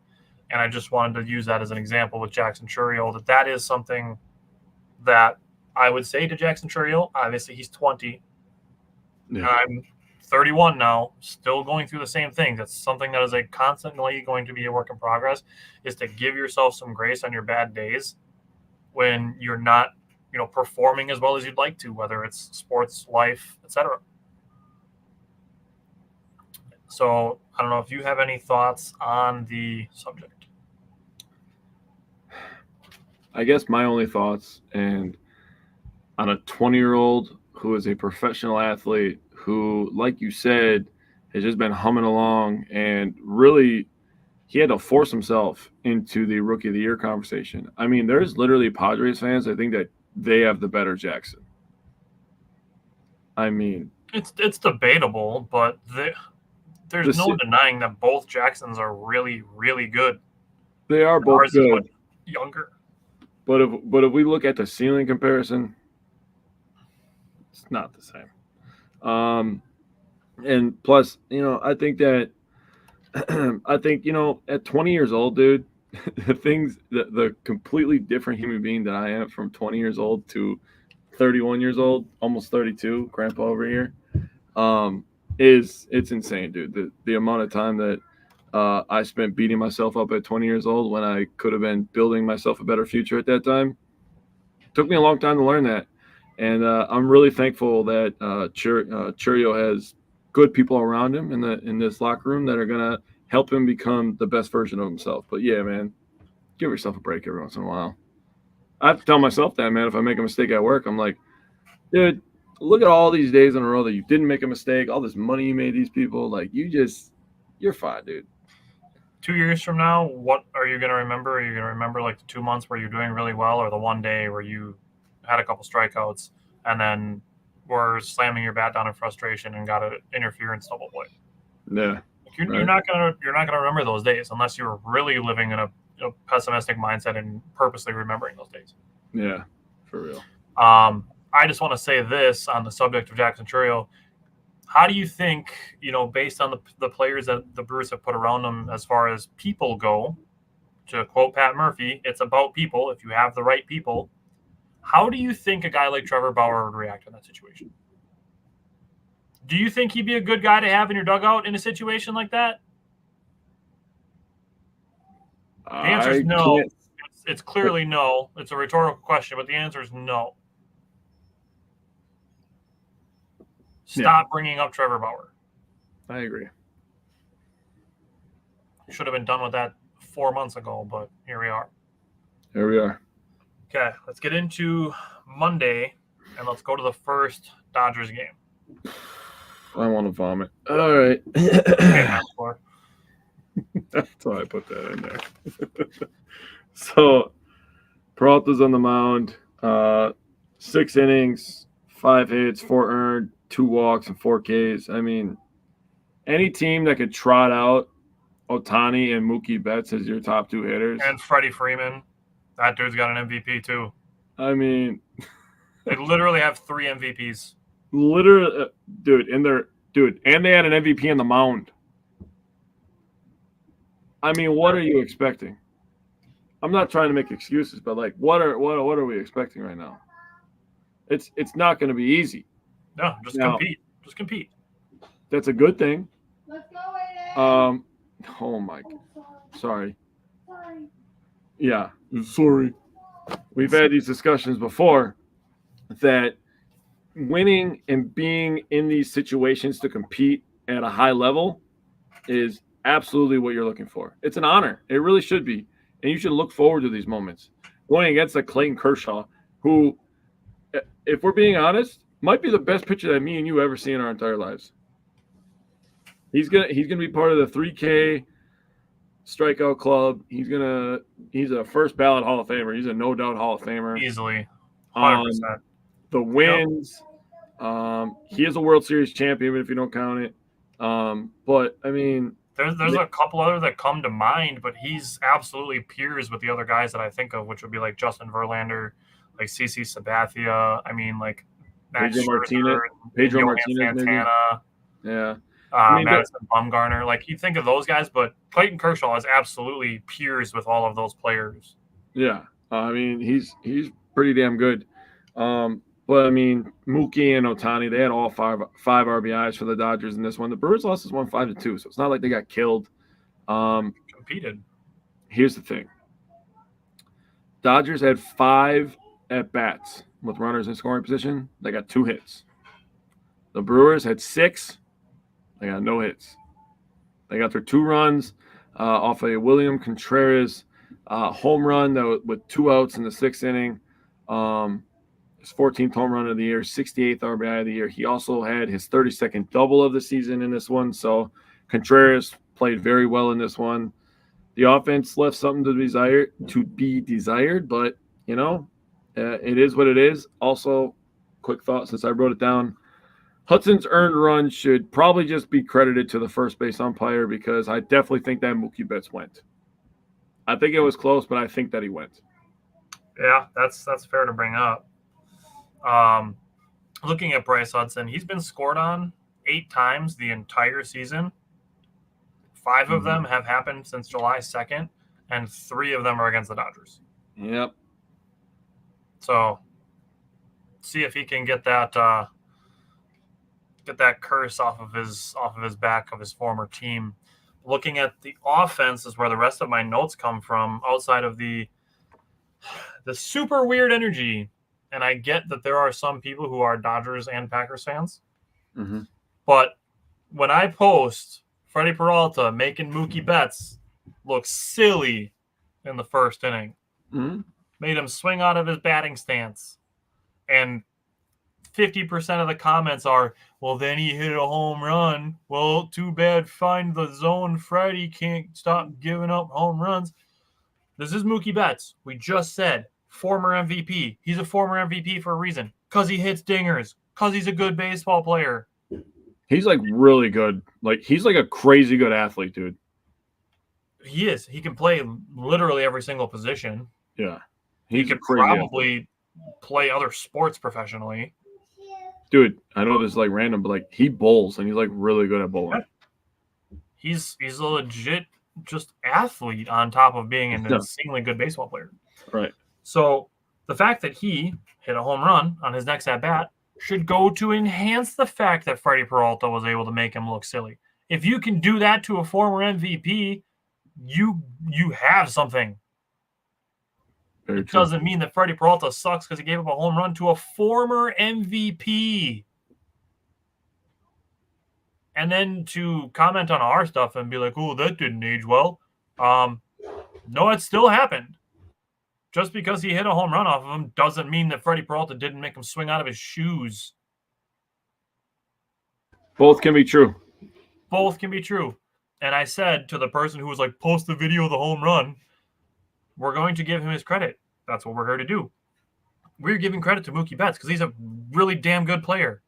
and I just wanted to use that as an example with Jackson Chourio, that is something that I would say to Jackson Chourio. Obviously, he's 20. Yeah. I'm 31 now, still going through the same thing. That's something that is constantly going to be a work in progress, is to give yourself some grace on your bad days when you're not, you know, performing as well as you'd like to, whether it's sports, life, etc. So I don't know if you have any thoughts on the subject. I guess my only thoughts, and on a 20-year-old who is a professional athlete who, like you said, has just been humming along, and really he had to force himself into the Rookie of the Year conversation. I mean, there's literally Padres fans that think that they have the better Jackson. I mean, it's debatable, but there's no denying that both Jacksons are really, really good. They are both good. Younger. But if we look at the ceiling comparison, it's not the same. And plus, you know, I think, you know, at 20 years old, dude, the completely different human being that I am from 20 years old to 31 years old, almost 32, grandpa over here, it's insane, dude. The amount of time that I spent beating myself up at 20 years old when I could have been building myself a better future at that time. Took me a long time to learn that. And I'm really thankful that Chourio has good people around him in this locker room that are going to help him become the best version of himself. But, yeah, man, give yourself a break every once in a while. I have to tell myself that, man. If I make a mistake at work, I'm like, dude, look at all these days in a row that you didn't make a mistake, all this money you made these people. Like, you're fine, dude. 2 years from now, what are you going to remember? Are you going to remember, like, the 2 months where you're doing really well, or the one day where you had a couple strikeouts and then were slamming your bat down in frustration and got an interference double play? Yeah. You're not gonna remember those days unless you're really living in a pessimistic mindset and purposely remembering those days. Yeah, for real. I just want to say this on the subject of Jackson Chourio. How do you think, you know, based on the players that the Brewers have put around them as far as people go, to quote Pat Murphy, it's about people. If you have the right people, how do you think a guy like Trevor Bauer would react in that situation? Do you think he'd be a good guy to have in your dugout in a situation like that? The answer is no. It's clearly no. It's a rhetorical question, but the answer is no. Stop bringing up Trevor Bauer. I agree. Should have been done with that 4 months ago, but here we are. Here we are. Okay, let's get into Monday, and let's go to the first Dodgers game. I want to vomit. All right. Okay, score. That's why I put that in there. So, Peralta's on the mound. 6 innings, 5 hits, 4 earned, 2 walks, and 4 Ks. I mean, any team that could trot out Ohtani and Mookie Betts as your top 2 hitters. And Freddie Freeman. That dude's got an MVP too. I mean, they literally have 3 MVPs. Literally, and they had an MVP on the mound. I mean, what are you expecting? I'm not trying to make excuses, but like, what are we expecting right now? It's not going to be easy. No, compete. Just compete. That's a good thing. Let's go, Aiden. Oh my. Sorry. Sorry. Yeah. Sorry. We've had these discussions before that winning and being in these situations to compete at a high level is absolutely what you're looking for. It's an honor. It really should be. And you should look forward to these moments. Going against like Clayton Kershaw, who, if we're being honest, might be the best pitcher that me and you ever see in our entire lives. He's gonna be part of the 3K strikeout club. He's a first ballot Hall of Famer. He's a no doubt Hall of Famer. Easily. 100%. The wins. He is a World Series champion, even if you don't count it. But I mean, there's a couple other that come to mind, but he's absolutely peers with the other guys that I think of, which would be like Justin Verlander, like CC Sabathia. I mean, like Pedro Martinez, Santana. Yeah. Madison Bumgarner. Like, you think of those guys, but Clayton Kershaw is absolutely peers with all of those players. Yeah. I mean, he's pretty damn good. But I mean, Mookie and Ohtani, they had all five RBIs for the Dodgers in this one. The Brewers lost this one 5-2, so it's not like they got killed. Competed. Here's the thing. Dodgers had 5 at-bats with runners in scoring position. They got 2 hits. The Brewers had 6. They got no hits. They got their 2 runs off a William Contreras home run with 2 outs in the 6th inning. His 14th home run of the year, 68th RBI of the year. He also had his 32nd double of the season in this one. So Contreras played very well in this one. The offense left something to be desired, but it is what it is. Also, quick thought since I wrote it down. Hudson's earned run should probably just be credited to the first base umpire because I definitely think that Mookie Betts went. I think it was close, but I think that he went. Yeah, that's fair to bring up. Looking at Bryce Hudson, he's been scored on 8 times the entire season. 5 of them have happened since July 2nd, and 3 of them are against the Dodgers. Yep. So, see if he can get that curse off of his back of his former team. Looking at the offense is where the rest of my notes come from, outside of the super weird energy. And I get that there are some people who are Dodgers and Packers fans. Mm-hmm. But when I post Freddie Peralta making Mookie Betts look silly in the first inning, made him swing out of his batting stance, and 50% of the comments are, well, then he hit a home run. Well, too bad, find the zone. Freddie can't stop giving up home runs. This is Mookie Betts. We just said former MVP. He's a former MVP for a reason. Because he hits dingers. Because he's a good baseball player. He's like really good. Like, he's like a crazy good athlete, dude. He is. He can play literally every single position. Yeah. He could probably play other sports professionally. Dude, I know this is like random, but like he bowls and he's like really good at bowling. He's a legit just athlete on top of being an insanely good baseball player. Right. So the fact that he hit a home run on his next at bat should go to enhance the fact that Freddie Peralta was able to make him look silly. If you can do that to a former MVP, you have something. It doesn't mean that Freddie Peralta sucks because he gave up a home run to a former MVP. And then to comment on our stuff and be like, oh, that didn't age well. No, it still happened. Just because he hit a home run off of him doesn't mean that Freddie Peralta didn't make him swing out of his shoes. Both can be true. Both can be true. And I said to the person who was like, post the video of the home run, we're going to give him his credit. That's what we're here to do. We're giving credit to Mookie Betts because he's a really damn good player.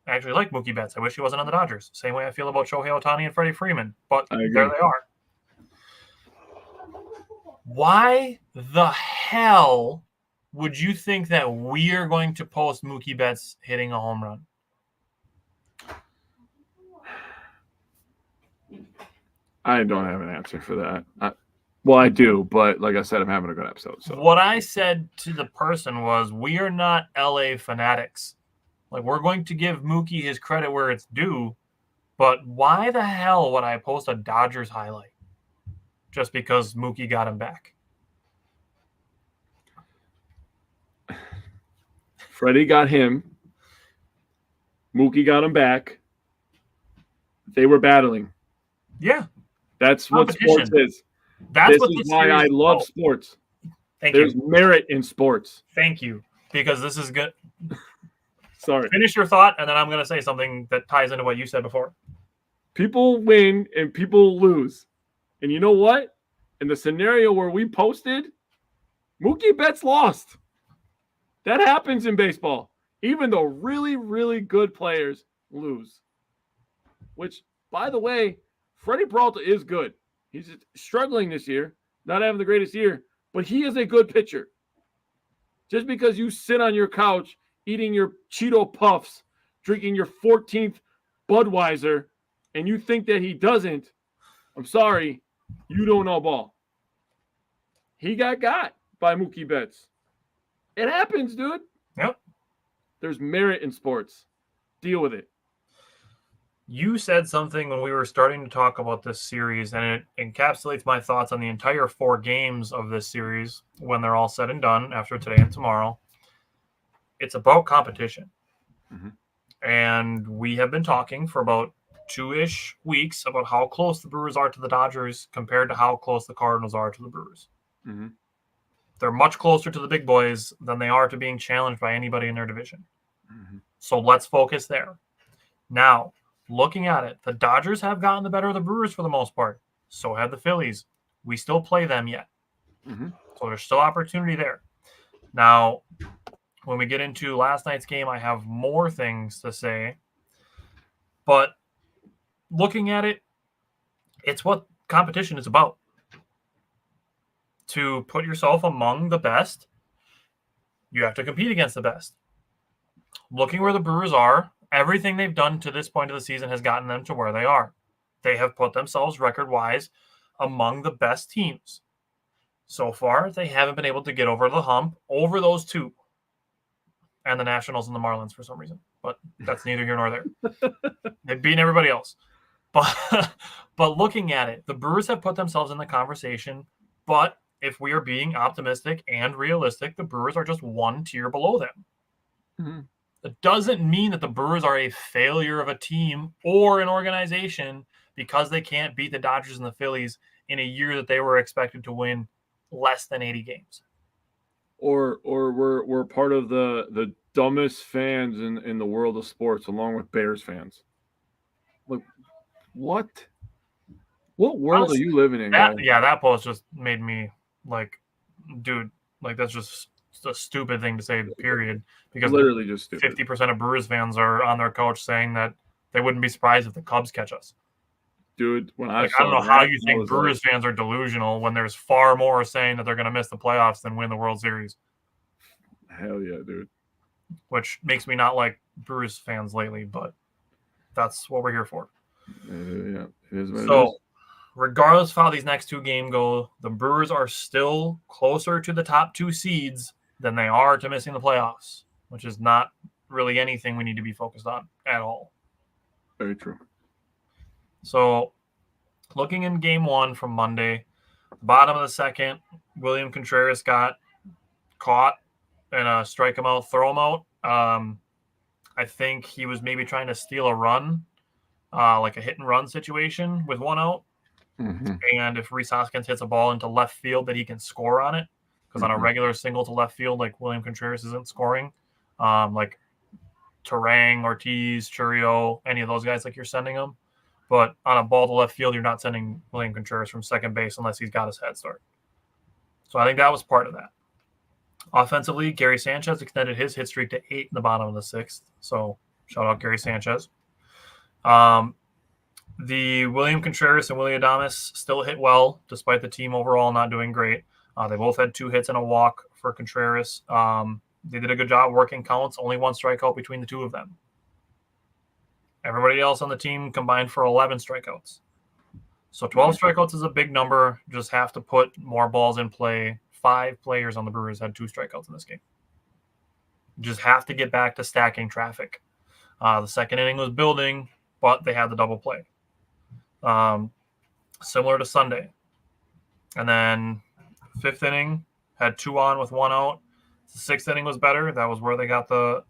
I actually like Mookie Betts. I wish he wasn't on the Dodgers. Same way I feel about Shohei Ohtani and Freddie Freeman. But there they are. Why the hell would you think that we are going to post Mookie Betts hitting a home run? I don't have an answer for that. Well, I do, but like I said, I'm having a good episode. So what I said to the person was, we are not LA fanatics. Like, we're going to give Mookie his credit where it's due, but why the hell would I post a Dodgers highlight just because Mookie got him back? Freddie got him. Mookie got him back. They were battling. Yeah. That's what sports is. That's this is why I love sports. There's merit in sports. Thank you. Because this is good. Sorry. Finish your thought, and then I'm going to say something that ties into what you said before. People win and people lose. And you know what? In the scenario where we posted, Mookie Betts lost. That happens in baseball. Even though really, really good players lose. Which, by the way, Freddie Peralta is good. He's struggling this year, not having the greatest year, but he is a good pitcher. Just because you sit on your couch eating your Cheeto Puffs, drinking your 14th Budweiser, and you think that he doesn't, I'm sorry, you don't know ball. He got by Mookie Betts. It happens, dude. Yep. There's merit in sports. Deal with it. You said something when we were starting to talk about this series, and it encapsulates my thoughts on the entire 4 games of this series when they're all said and done after today and tomorrow. It's about competition. Mm-hmm. And we have been talking for about 2-ish weeks about how close the Brewers are to the Dodgers compared to how close the Cardinals are to the Brewers. Mm-hmm. They're much closer to the big boys than they are to being challenged by anybody in their division. Mm-hmm. So let's focus there. Now, looking at it, the Dodgers have gotten the better of the Brewers for the most part. So have the Phillies. We still play them yet. Mm-hmm. So there's still opportunity there. Now, when we get into last night's game, I have more things to say. But looking at it, it's what competition is about. To put yourself among the best, you have to compete against the best. Looking where the Brewers are, everything they've done to this point of the season has gotten them to where they are. They have put themselves record-wise among the best teams. So far, they haven't been able to get over the hump over those two. And the Nationals and the Marlins for some reason. But that's neither here nor there. They've beaten everybody else. But looking at it, the Brewers have put themselves in the conversation. But if we are being optimistic and realistic, the Brewers are just one tier below them. Mm-hmm. It doesn't mean that the Brewers are a failure of a team or an organization because they can't beat the Dodgers and the Phillies in a year that they were expected to win less than 80 games. Or we're part of the dumbest fans in the world of sports, along with Bears fans. Like, what world Honestly, are you living in? That post just made me like, dude, like that's just a stupid thing to say, period. Because literally just stupid. 50% of Brewers fans are on their couch saying that they wouldn't be surprised if the Cubs catch us. Dude, I don't know how you think Brewers fans are delusional when there's far more saying that they're going to miss the playoffs than win the World Series. Hell yeah, dude. Which makes me not like Brewers fans lately, but that's what we're here for. Yeah, it is what it is. So, regardless of how these next 2 games go, the Brewers are still closer to the top 2 seeds than they are to missing the playoffs, which is not really anything we need to be focused on at all. Very true. So, looking in game 1 from Monday, bottom of the second, William Contreras got caught in a strike him out, throw him out. I think he was maybe trying to steal a run like a hit and run situation with one out. Mm-hmm. And if Rhys Hoskins hits a ball into left field, that he can score on it. Because on a regular single to left field, like William Contreras isn't scoring, like Terang, Ortiz, Churio, any of those guys, like you're sending them. But on a ball to left field, you're not sending William Contreras from second base unless he's got his head start. So I think that was part of that. Offensively, Gary Sanchez extended his hit streak to 8 in the bottom of the 6th. So shout out Gary Sanchez. The William Contreras and Willie Adames still hit well, despite the team overall not doing great. They both had 2 hits and a walk for Contreras. They did a good job working counts, only 1 strikeout between the 2 of them. Everybody else on the team combined for 11 strikeouts. So 12 strikeouts is a big number. Just have to put more balls in play. 5 players on the Brewers had 2 strikeouts in this game. Just have to get back to stacking traffic. The second inning was building, but they had the double play. Similar to Sunday. And then 5th inning had 2 on with 1 out. The 6th inning was better. That was where they got the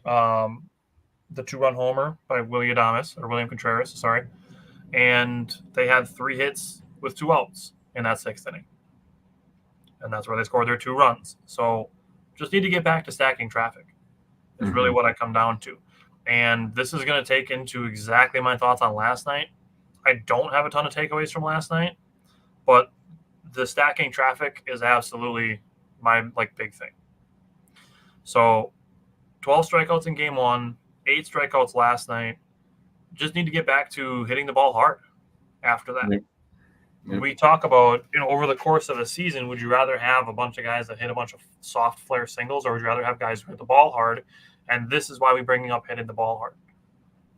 2-run homer by Willie Adames, or William Contreras, sorry. And they had 3 hits with 2 outs in that 6th inning. And that's where they scored their 2 runs. So just need to get back to stacking traffic is really what I come down to. And this is going to take into exactly my thoughts on last night. I don't have a ton of takeaways from last night, but the stacking traffic is absolutely my big thing. So 12 strikeouts in game 1, 8 strikeouts last night. Just need to get back to hitting the ball hard after that. Yep. When we talk about, over the course of a season, would you rather have a bunch of guys that hit a bunch of soft flare singles, or would you rather have guys who hit the ball hard? And this is why we bring up hitting the ball hard,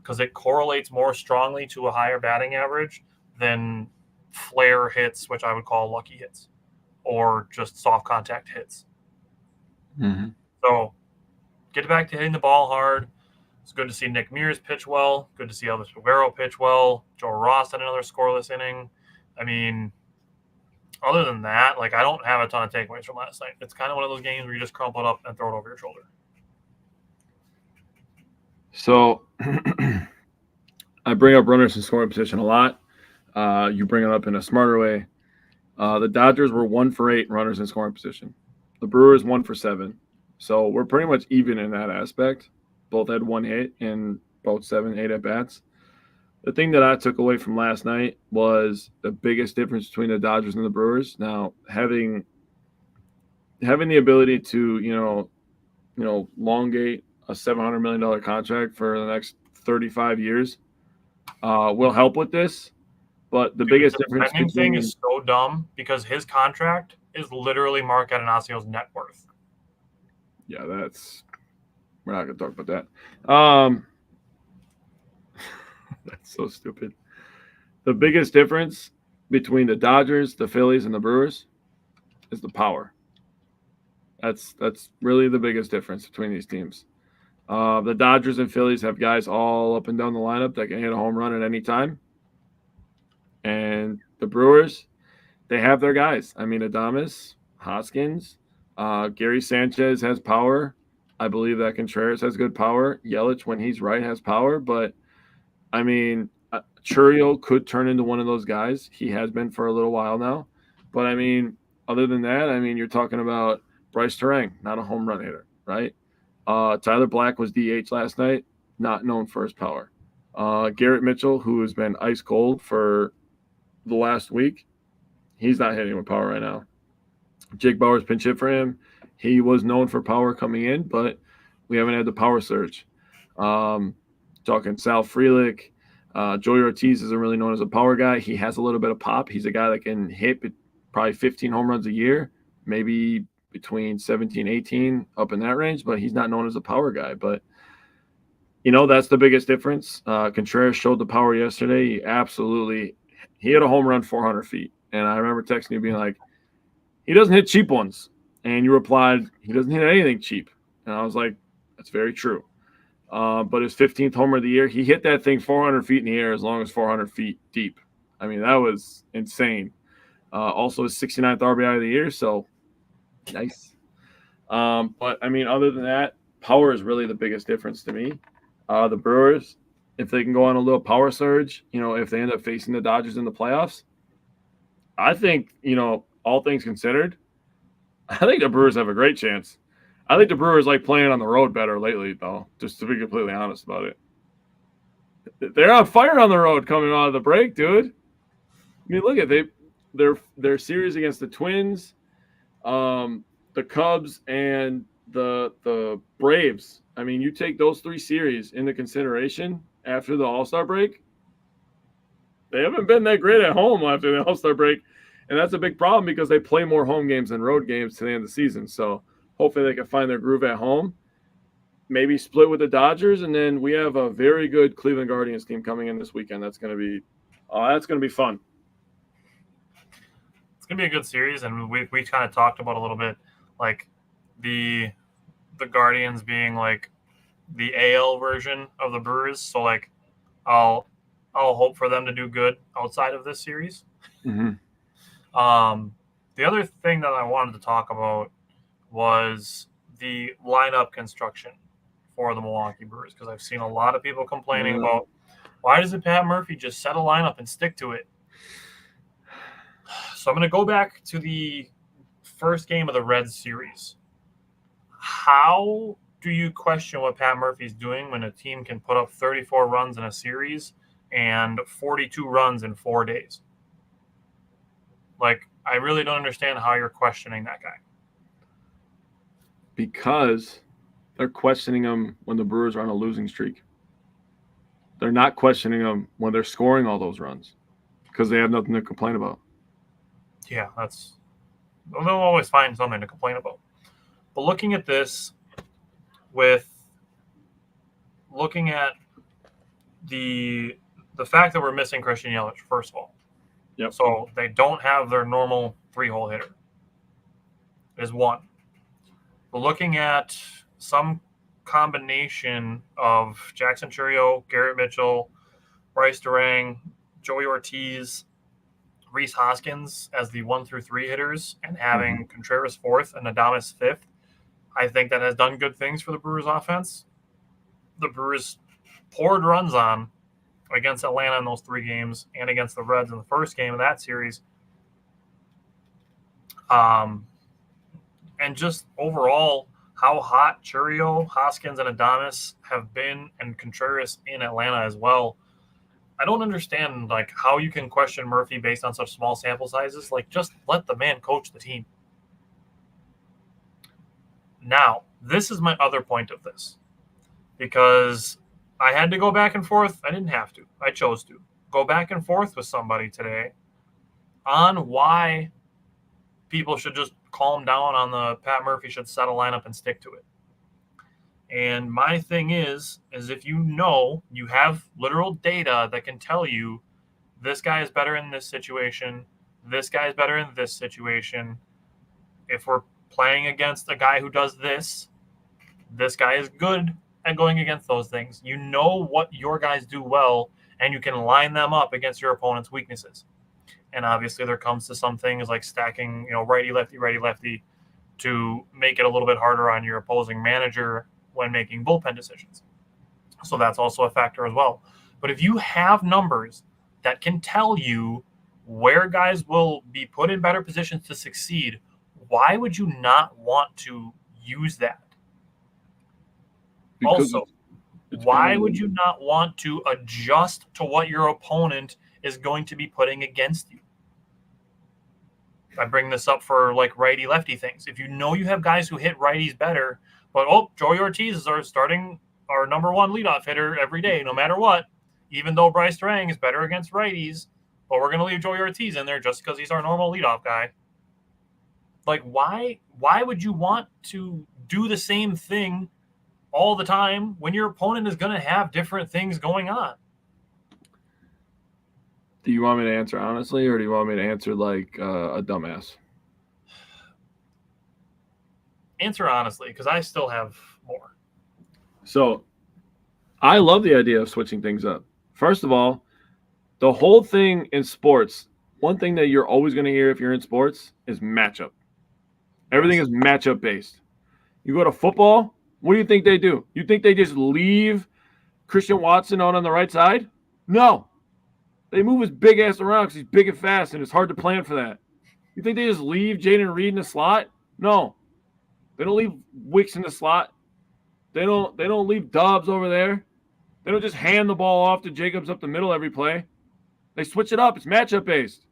because it correlates more strongly to a higher batting average than flare hits, which I would call lucky hits, or just soft contact hits. Mm-hmm. So get back to hitting the ball hard. It's good to see Nick Mears pitch well. Good to see Elvis Rivero pitch well. Joe Ross had another scoreless inning. I mean, other than that, I don't have a ton of takeaways from last night. It's kind of one of those games where you just crumple it up and throw it over your shoulder. So I bring up runners in scoring position a lot. You bring it up in a smarter way. The Dodgers were 1 for 8 runners in scoring position. The Brewers 1 for 7. So we're pretty much even in that aspect. Both had 1 hit in both 7, 8 at-bats. The thing that I took away from last night was the biggest difference between the Dodgers and the Brewers. Now, having the ability to, elongate a $700 million contract for the next 35 years will help with this. But the biggest difference between thing is so dumb because his contract is literally Mark Adenasio's net worth. Yeah, we're not going to talk about that. That's so stupid. The biggest difference between the Dodgers, the Phillies, and the Brewers is the power. That's really the biggest difference between these teams. The Dodgers and Phillies have guys all up and down the lineup that can hit a home run at any time. And the Brewers, they have their guys. I mean, Adames, Hoskins, Gary Sanchez has power. I believe that Contreras has good power. Yelich, when he's right, has power. But, I mean, Churio could turn into one of those guys. He has been for a little while now. But, I mean, other than that, you're talking about Bryce Terang, not a home run hitter, right? Tyler Black was DH last night, not known for his power. Garrett Mitchell, who has been ice cold for the last week, he's not hitting with power right now. Jake Bauer's pinch hit for him. He was known for power coming in, but we haven't had the power surge. Talking Sal Frelick, Joey Ortiz isn't really known as a power guy. He has a little bit of pop. He's a guy that can hit probably 15 home runs a year, maybe between 17, 18, up in that range, but he's not known as a power guy. But, that's the biggest difference. Contreras showed the power yesterday. He hit a home run 400 feet. And I remember texting you being like, he doesn't hit cheap ones. And you replied, he doesn't hit anything cheap. And I was like, that's very true. But his 15th homer of the year, he hit that thing 400 feet in the air as long as 400 feet deep. I mean, that was insane. Also his 69th RBI of the year, so nice. But, other than that, power is really the biggest difference to me. The Brewers, if they can go on a little power surge, if they end up facing the Dodgers in the playoffs, I think, all things considered, I think the Brewers have a great chance. I think the Brewers like playing on the road better lately, though, just to be completely honest about it. They're on fire on the road coming out of the break, dude. I mean, look at their series against the Twins, the Cubs, and the Braves. I mean, you take those three series into consideration after the All-Star break, they haven't been that great at home after the All-Star break, and that's a big problem because they play more home games than road games to the end of the season. So hopefully they can find their groove at home, maybe split with the Dodgers, and then we have a very good Cleveland Guardians team coming in this weekend. That's going to be fun. It's going to be a good series, and we kind of talked about a little bit, like the Guardians being like the AL version of the Brewers. So like I'll hope for them to do good outside of this series. Mm-hmm. The other thing that I wanted to talk about was the lineup construction for the Milwaukee Brewers, because I've seen a lot of people complaining about why doesn't Pat Murphy just set a lineup and stick to it? So I'm going to go back to the first game of the Reds series. How do you question what Pat Murphy's doing when a team can put up 34 runs in a series and 42 runs in 4 days? Like, I really don't understand how you're questioning that guy. Because they're questioning him when the Brewers are on a losing streak. They're not questioning him when they're scoring all those runs because they have nothing to complain about. Yeah, they'll always find something to complain about. But looking at this, looking at the fact that we're missing Christian Yelich, first of all. Yep. So they don't have their normal 3-hole hitter, is one. But looking at some combination of Jackson Chourio, Garrett Mitchell, Bryce Durang, Joey Ortiz, Rhys Hoskins as the 1 through 3 hitters, and having Contreras 4th and Adames 5th, I think that has done good things for the Brewers offense. The Brewers poured runs on against Atlanta in those 3 games and against the Reds in the first game of that series. And just overall, how hot Chourio, Hoskins, and Adames have been, and Contreras in Atlanta as well. I don't understand like how you can question Murphy based on such small sample sizes. Like, just let the man coach the team. Now, this is my other point of this, because I had to go back and forth. I didn't have to. I chose to go back and forth with somebody today on why people should just calm down on the Pat Murphy should set a lineup and stick to it. And my thing is if you have literal data that can tell you this guy is better in this situation, this guy is better in this situation. If we're playing against a guy who does this guy is good at going against those things. You know what your guys do well, and you can line them up against your opponent's weaknesses. And obviously there comes to some things like stacking, righty, lefty to make it a little bit harder on your opposing manager when making bullpen decisions. So that's also a factor as well. But if you have numbers that can tell you where guys will be put in better positions to succeed, why would you not want to use that? Because also, why would you not want to adjust to what your opponent is going to be putting against you? I bring this up for like righty lefty things. If you know you have guys who hit righties better, but Joey Ortiz is our number 1 leadoff hitter every day, no matter what, even though Bryce Durang is better against righties, but we're going to leave Joey Ortiz in there just because he's our normal leadoff guy. Like, why would you want to do the same thing all the time when your opponent is going to have different things going on? Do you want me to answer honestly, or do you want me to answer like a dumbass? Answer honestly, because I still have more. So I love the idea of switching things up. First of all, the whole thing in sports, one thing that you're always going to hear if you're in sports is matchup. Everything is matchup based. You go to football, what do you think they do? You think they just leave Christian Watson out on the right side? No. They move his big ass around because he's big and fast, and it's hard to plan for that. You think they just leave Jaden Reed in the slot? No. They don't leave Wicks in the slot. They don't leave Dobbs over there. They don't just hand the ball off to Jacobs up the middle every play. They switch it up. It's matchup based.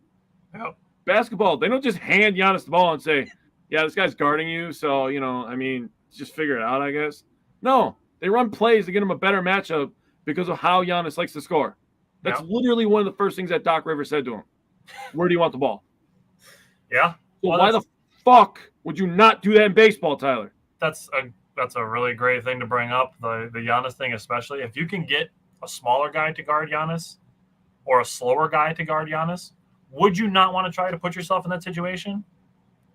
Yep. Basketball, they don't just hand Giannis the ball and say, yeah, this guy's guarding you, so, just figure it out, I guess. No, they run plays to get him a better matchup because of how Giannis likes to score. That's literally one of the first things that Doc Rivers said to him. Where do you want the ball? Yeah. So why the fuck would you not do that in baseball, Tyler? That's a really great thing to bring up, the Giannis thing especially. If you can get a smaller guy to guard Giannis or a slower guy to guard Giannis, would you not want to try to put yourself in that situation?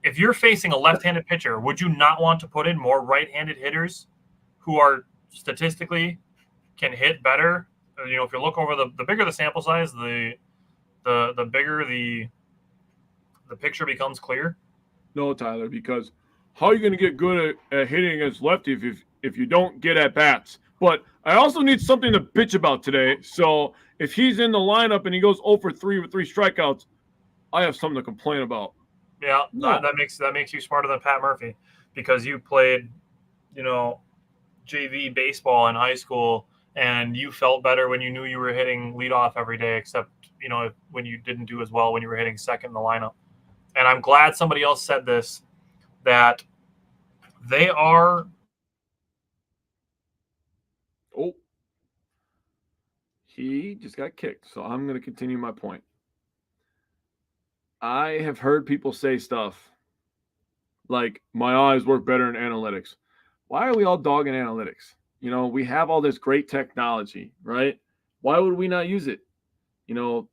If you're facing a left-handed pitcher, would you not want to put in more right-handed hitters who are statistically can hit better? If you look over the bigger the sample size, the bigger the picture becomes clear. No, Tyler, because how are you going to get good at hitting against lefty if you don't get at bats? But I also need something to bitch about today. So if he's in the lineup and he goes 0 for 3 with 3 strikeouts, I have something to complain about. Yeah, no. that makes you smarter than Pat Murphy because you played, JV baseball in high school and you felt better when you knew you were hitting leadoff every day, except when you didn't do as well when you were hitting second in the lineup. And I'm glad somebody else said this, that they are. Oh, he just got kicked. So I'm going to continue my point. I have heard people say stuff like, my eyes work better in analytics. Why are we all dogging analytics? We have all this great technology, right? Why would we not use it?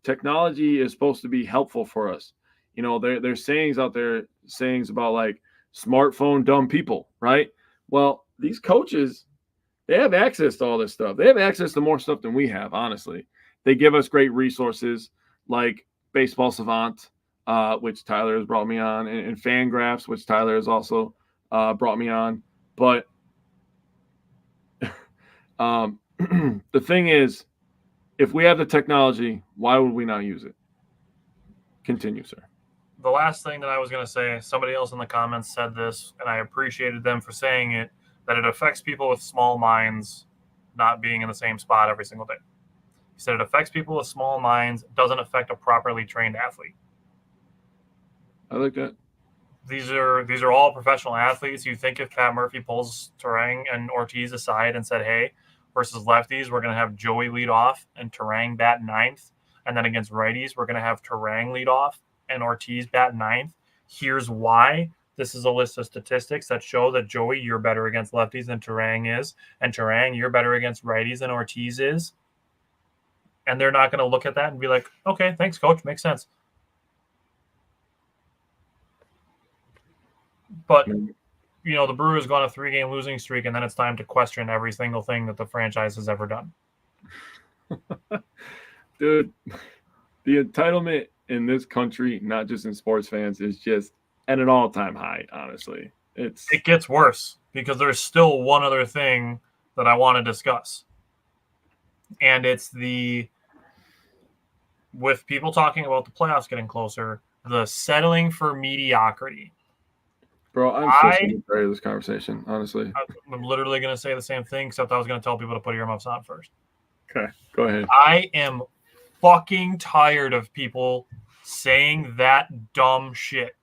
Technology is supposed to be helpful for us. There's sayings out there, sayings about like smartphone dumb people, right? Well, these coaches, they have access to all this stuff. They have access to more stuff than we have, honestly. They give us great resources like Baseball Savant, which Tyler has brought me on, and Fangraphs, which Tyler has also brought me on. But the thing is, if we have the technology, why would we not use it? Continue, sir. The last thing that I was going to say, somebody else in the comments said this, and I appreciated them for saying it, that it affects people with small minds not being in the same spot every single day. He said it affects people with small minds, doesn't affect a properly trained athlete. I like that. These are all professional athletes. You think if Pat Murphy pulls Turang and Ortiz aside and said, hey, versus lefties, we're going to have Joey lead off and Turang bat ninth. And then against righties, we're going to have Turang lead off and Ortiz bat ninth. Here's why. This is a list of statistics that show that Joey, you're better against lefties than Turang is. And Turang, you're better against righties than Ortiz is. And they're not going to look at that and be like, okay, thanks, coach. Makes sense. But, the Brewers go on a 3-game losing streak, and then it's time to question every single thing that the franchise has ever done. Dude, the entitlement in this country, not just in sports fans, is just at an all-time high, honestly. It gets worse because there's still one other thing that I want to discuss. And it's with people talking about the playoffs getting closer, the settling for mediocrity. Bro, I'm so sick of this conversation, honestly. I'm literally going to say the same thing, except I was going to tell people to put earmuffs on first. Okay, go ahead. I am fucking tired of people saying that dumb shit.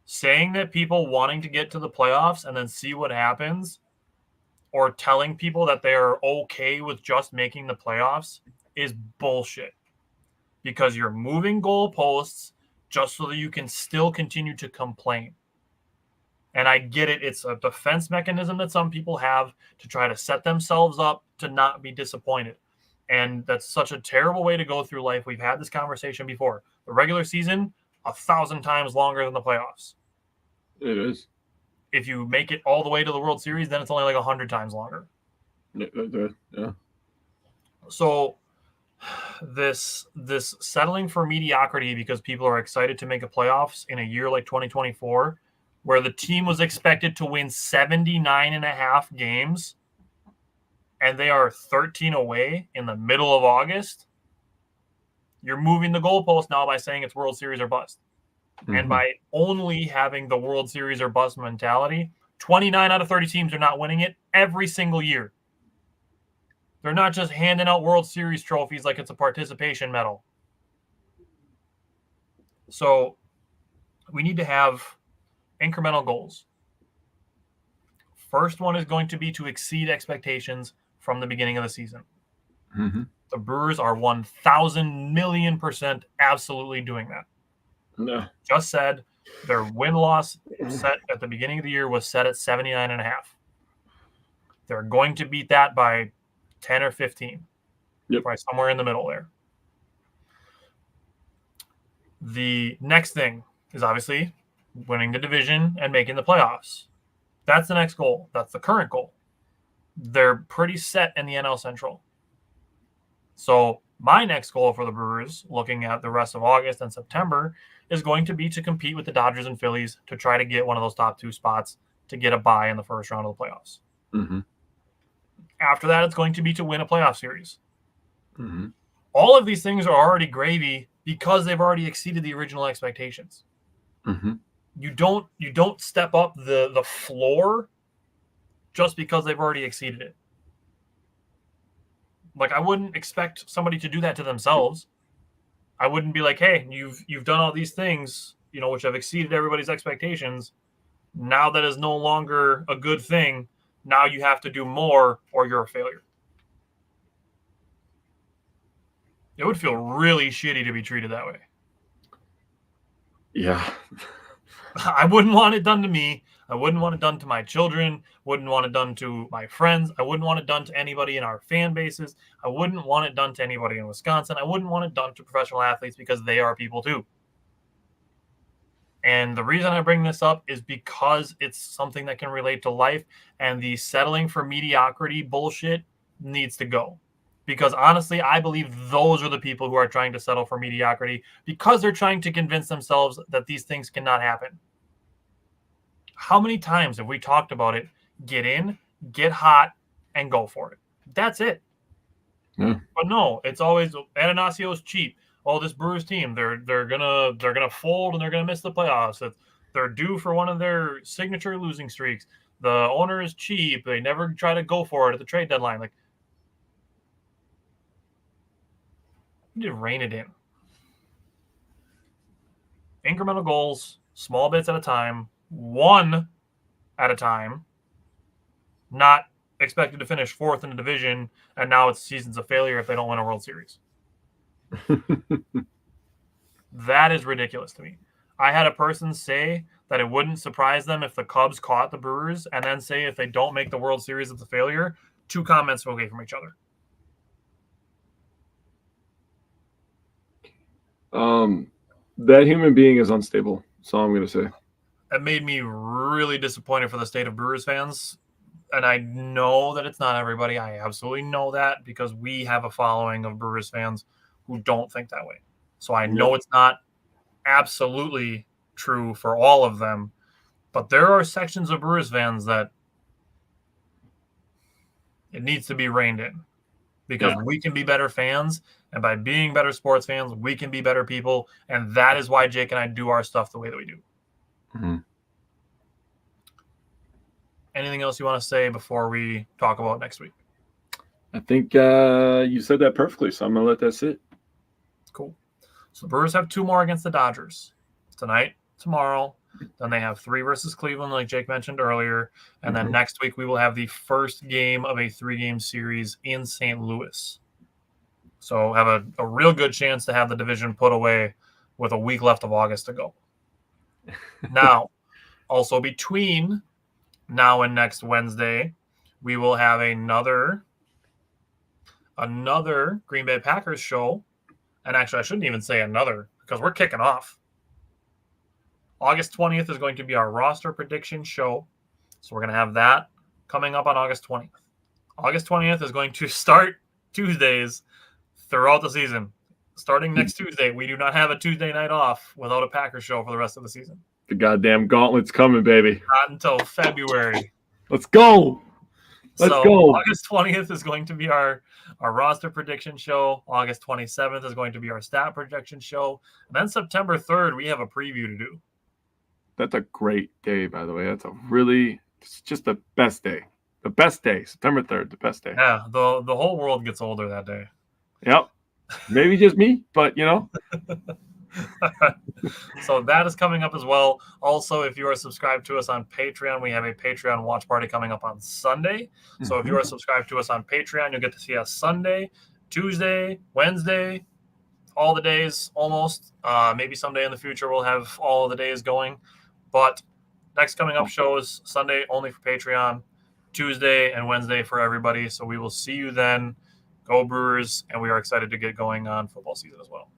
Saying that people wanting to get to the playoffs and then see what happens, or telling people that they are okay with just making the playoffs is bullshit. Because you're moving goalposts just so that you can still continue to complain. And I get it. It's a defense mechanism that some people have to try to set themselves up to not be disappointed. And that's such a terrible way to go through life. We've had this conversation before. The regular season, 1,000 times longer than the playoffs. It is. If you make it all the way to the World Series, then it's only like 100 times longer. Yeah. So this settling for mediocrity because people are excited to make a playoffs in a year like 2024, where the team was expected to win 79.5 games and they are 13 away in the middle of August, you're moving the goalpost now by saying it's World Series or bust. Mm-hmm. And by only having the World Series or bust mentality, 29 out of 30 teams are not winning it every single year. They're not just handing out World Series trophies like it's a participation medal. So we need to have incremental goals. First one is going to be to exceed expectations from the beginning of the season. Mm-hmm. The Brewers are 1,000,000,000% absolutely doing that. No. Just said their win-loss set at the beginning of the year was set at 79.5. They're going to beat that by 10 or 15. Yep. Probably somewhere in the middle there. The next thing is obviously winning the division and making the playoffs. That's the next goal. That's the current goal. They're pretty set in the NL Central. So my next goal for the Brewers, looking at the rest of August and September, is going to be to compete with the Dodgers and Phillies to try to get one of those top 2 spots to get a bye in the first round of the playoffs. Mm-hmm. After that, it's going to be to win a playoff series. Mm-hmm. All of these things are already gravy because they've already exceeded the original expectations. Mm-hmm. You don't step up the floor just because they've already exceeded it. Like, I wouldn't expect somebody to do that to themselves. I wouldn't be like, hey, you've done all these things, which have exceeded everybody's expectations. Now that is no longer a good thing. Now you have to do more or you're a failure. It would feel really shitty to be treated that way. Yeah. I wouldn't want it done to me. I wouldn't want it done to my children. Wouldn't want it done to my friends. I wouldn't want it done to anybody in our fan bases. I wouldn't want it done to anybody in Wisconsin. I wouldn't want it done to professional athletes because they are people too. And the reason I bring this up is because it's something that can relate to life, and the settling for mediocrity bullshit needs to go. Because honestly, I believe those are the people who are trying to settle for mediocrity because they're trying to convince themselves that these things cannot happen. How many times have we talked about it? Get in, get hot, and go for it. That's it. Yeah. But no, it's always Atanasio's cheap. Oh, this Brewers team, they're gonna fold and they're gonna miss the playoffs. They're due for one of their signature losing streaks. The owner is cheap. They never try to go for it at the trade deadline. Like, you need to rein it in. Incremental goals, small bits at a time, one at a time, not expected to finish 4th in the division, and now it's season's a failure if they don't win a World Series. That is ridiculous to me. I had a person say that it wouldn't surprise them if the Cubs caught the Brewers, and then say if they don't make the World Series, it's a failure. 2 comments away from each other. That human being is unstable. That's all I'm going to say. It made me really disappointed for the state of Brewers fans. And I know that it's not everybody. I absolutely know that because we have a following of Brewers fans who don't think that way. So I know it's not absolutely true for all of them. But there are sections of Brewers fans that it needs to be reined in. Because we can be better fans, and by being better sports fans, we can be better people, and that is why Jake and I do our stuff the way that we do. Mm-hmm. Anything else you want to say before we talk about next week? I think you said that perfectly, so I'm going to let that sit. Cool. So the Brewers have 2 more against the Dodgers. Tonight, tomorrow. Then they have 3 versus Cleveland, like Jake mentioned earlier. And then next week, we will have the first game of a 3-game series in St. Louis. So have a real good chance to have the division put away with a week left of August to go. Now, also between now and next Wednesday, we will have another Green Bay Packers show. And actually, I shouldn't even say another because we're kicking off. August 20th is going to be our roster prediction show. So we're going to have that coming up on August 20th. August 20th is going to start Tuesdays throughout the season. Starting next Tuesday, we do not have a Tuesday night off without a Packers show for the rest of the season. The goddamn gauntlet's coming, baby. Not until February. Let's go. Let's So go. August 20th is going to be our roster prediction show. August 27th is going to be our stat projection show. And then September 3rd, we have a preview to do. That's a great day, by the way. It's just the best day. The best day. September 3rd, the best day. Yeah, the whole world gets older that day. Yep. Maybe just me, but So that is coming up as well. Also, if you are subscribed to us on Patreon, we have a Patreon watch party coming up on Sunday. So if you are subscribed to us on Patreon, you'll get to see us Sunday, Tuesday, Wednesday, all the days almost. Maybe someday in the future we'll have all the days going. But next coming up shows Sunday only for Patreon, Tuesday and Wednesday for everybody. So we will see you then. Go Brewers, and we are excited to get going on football season as well.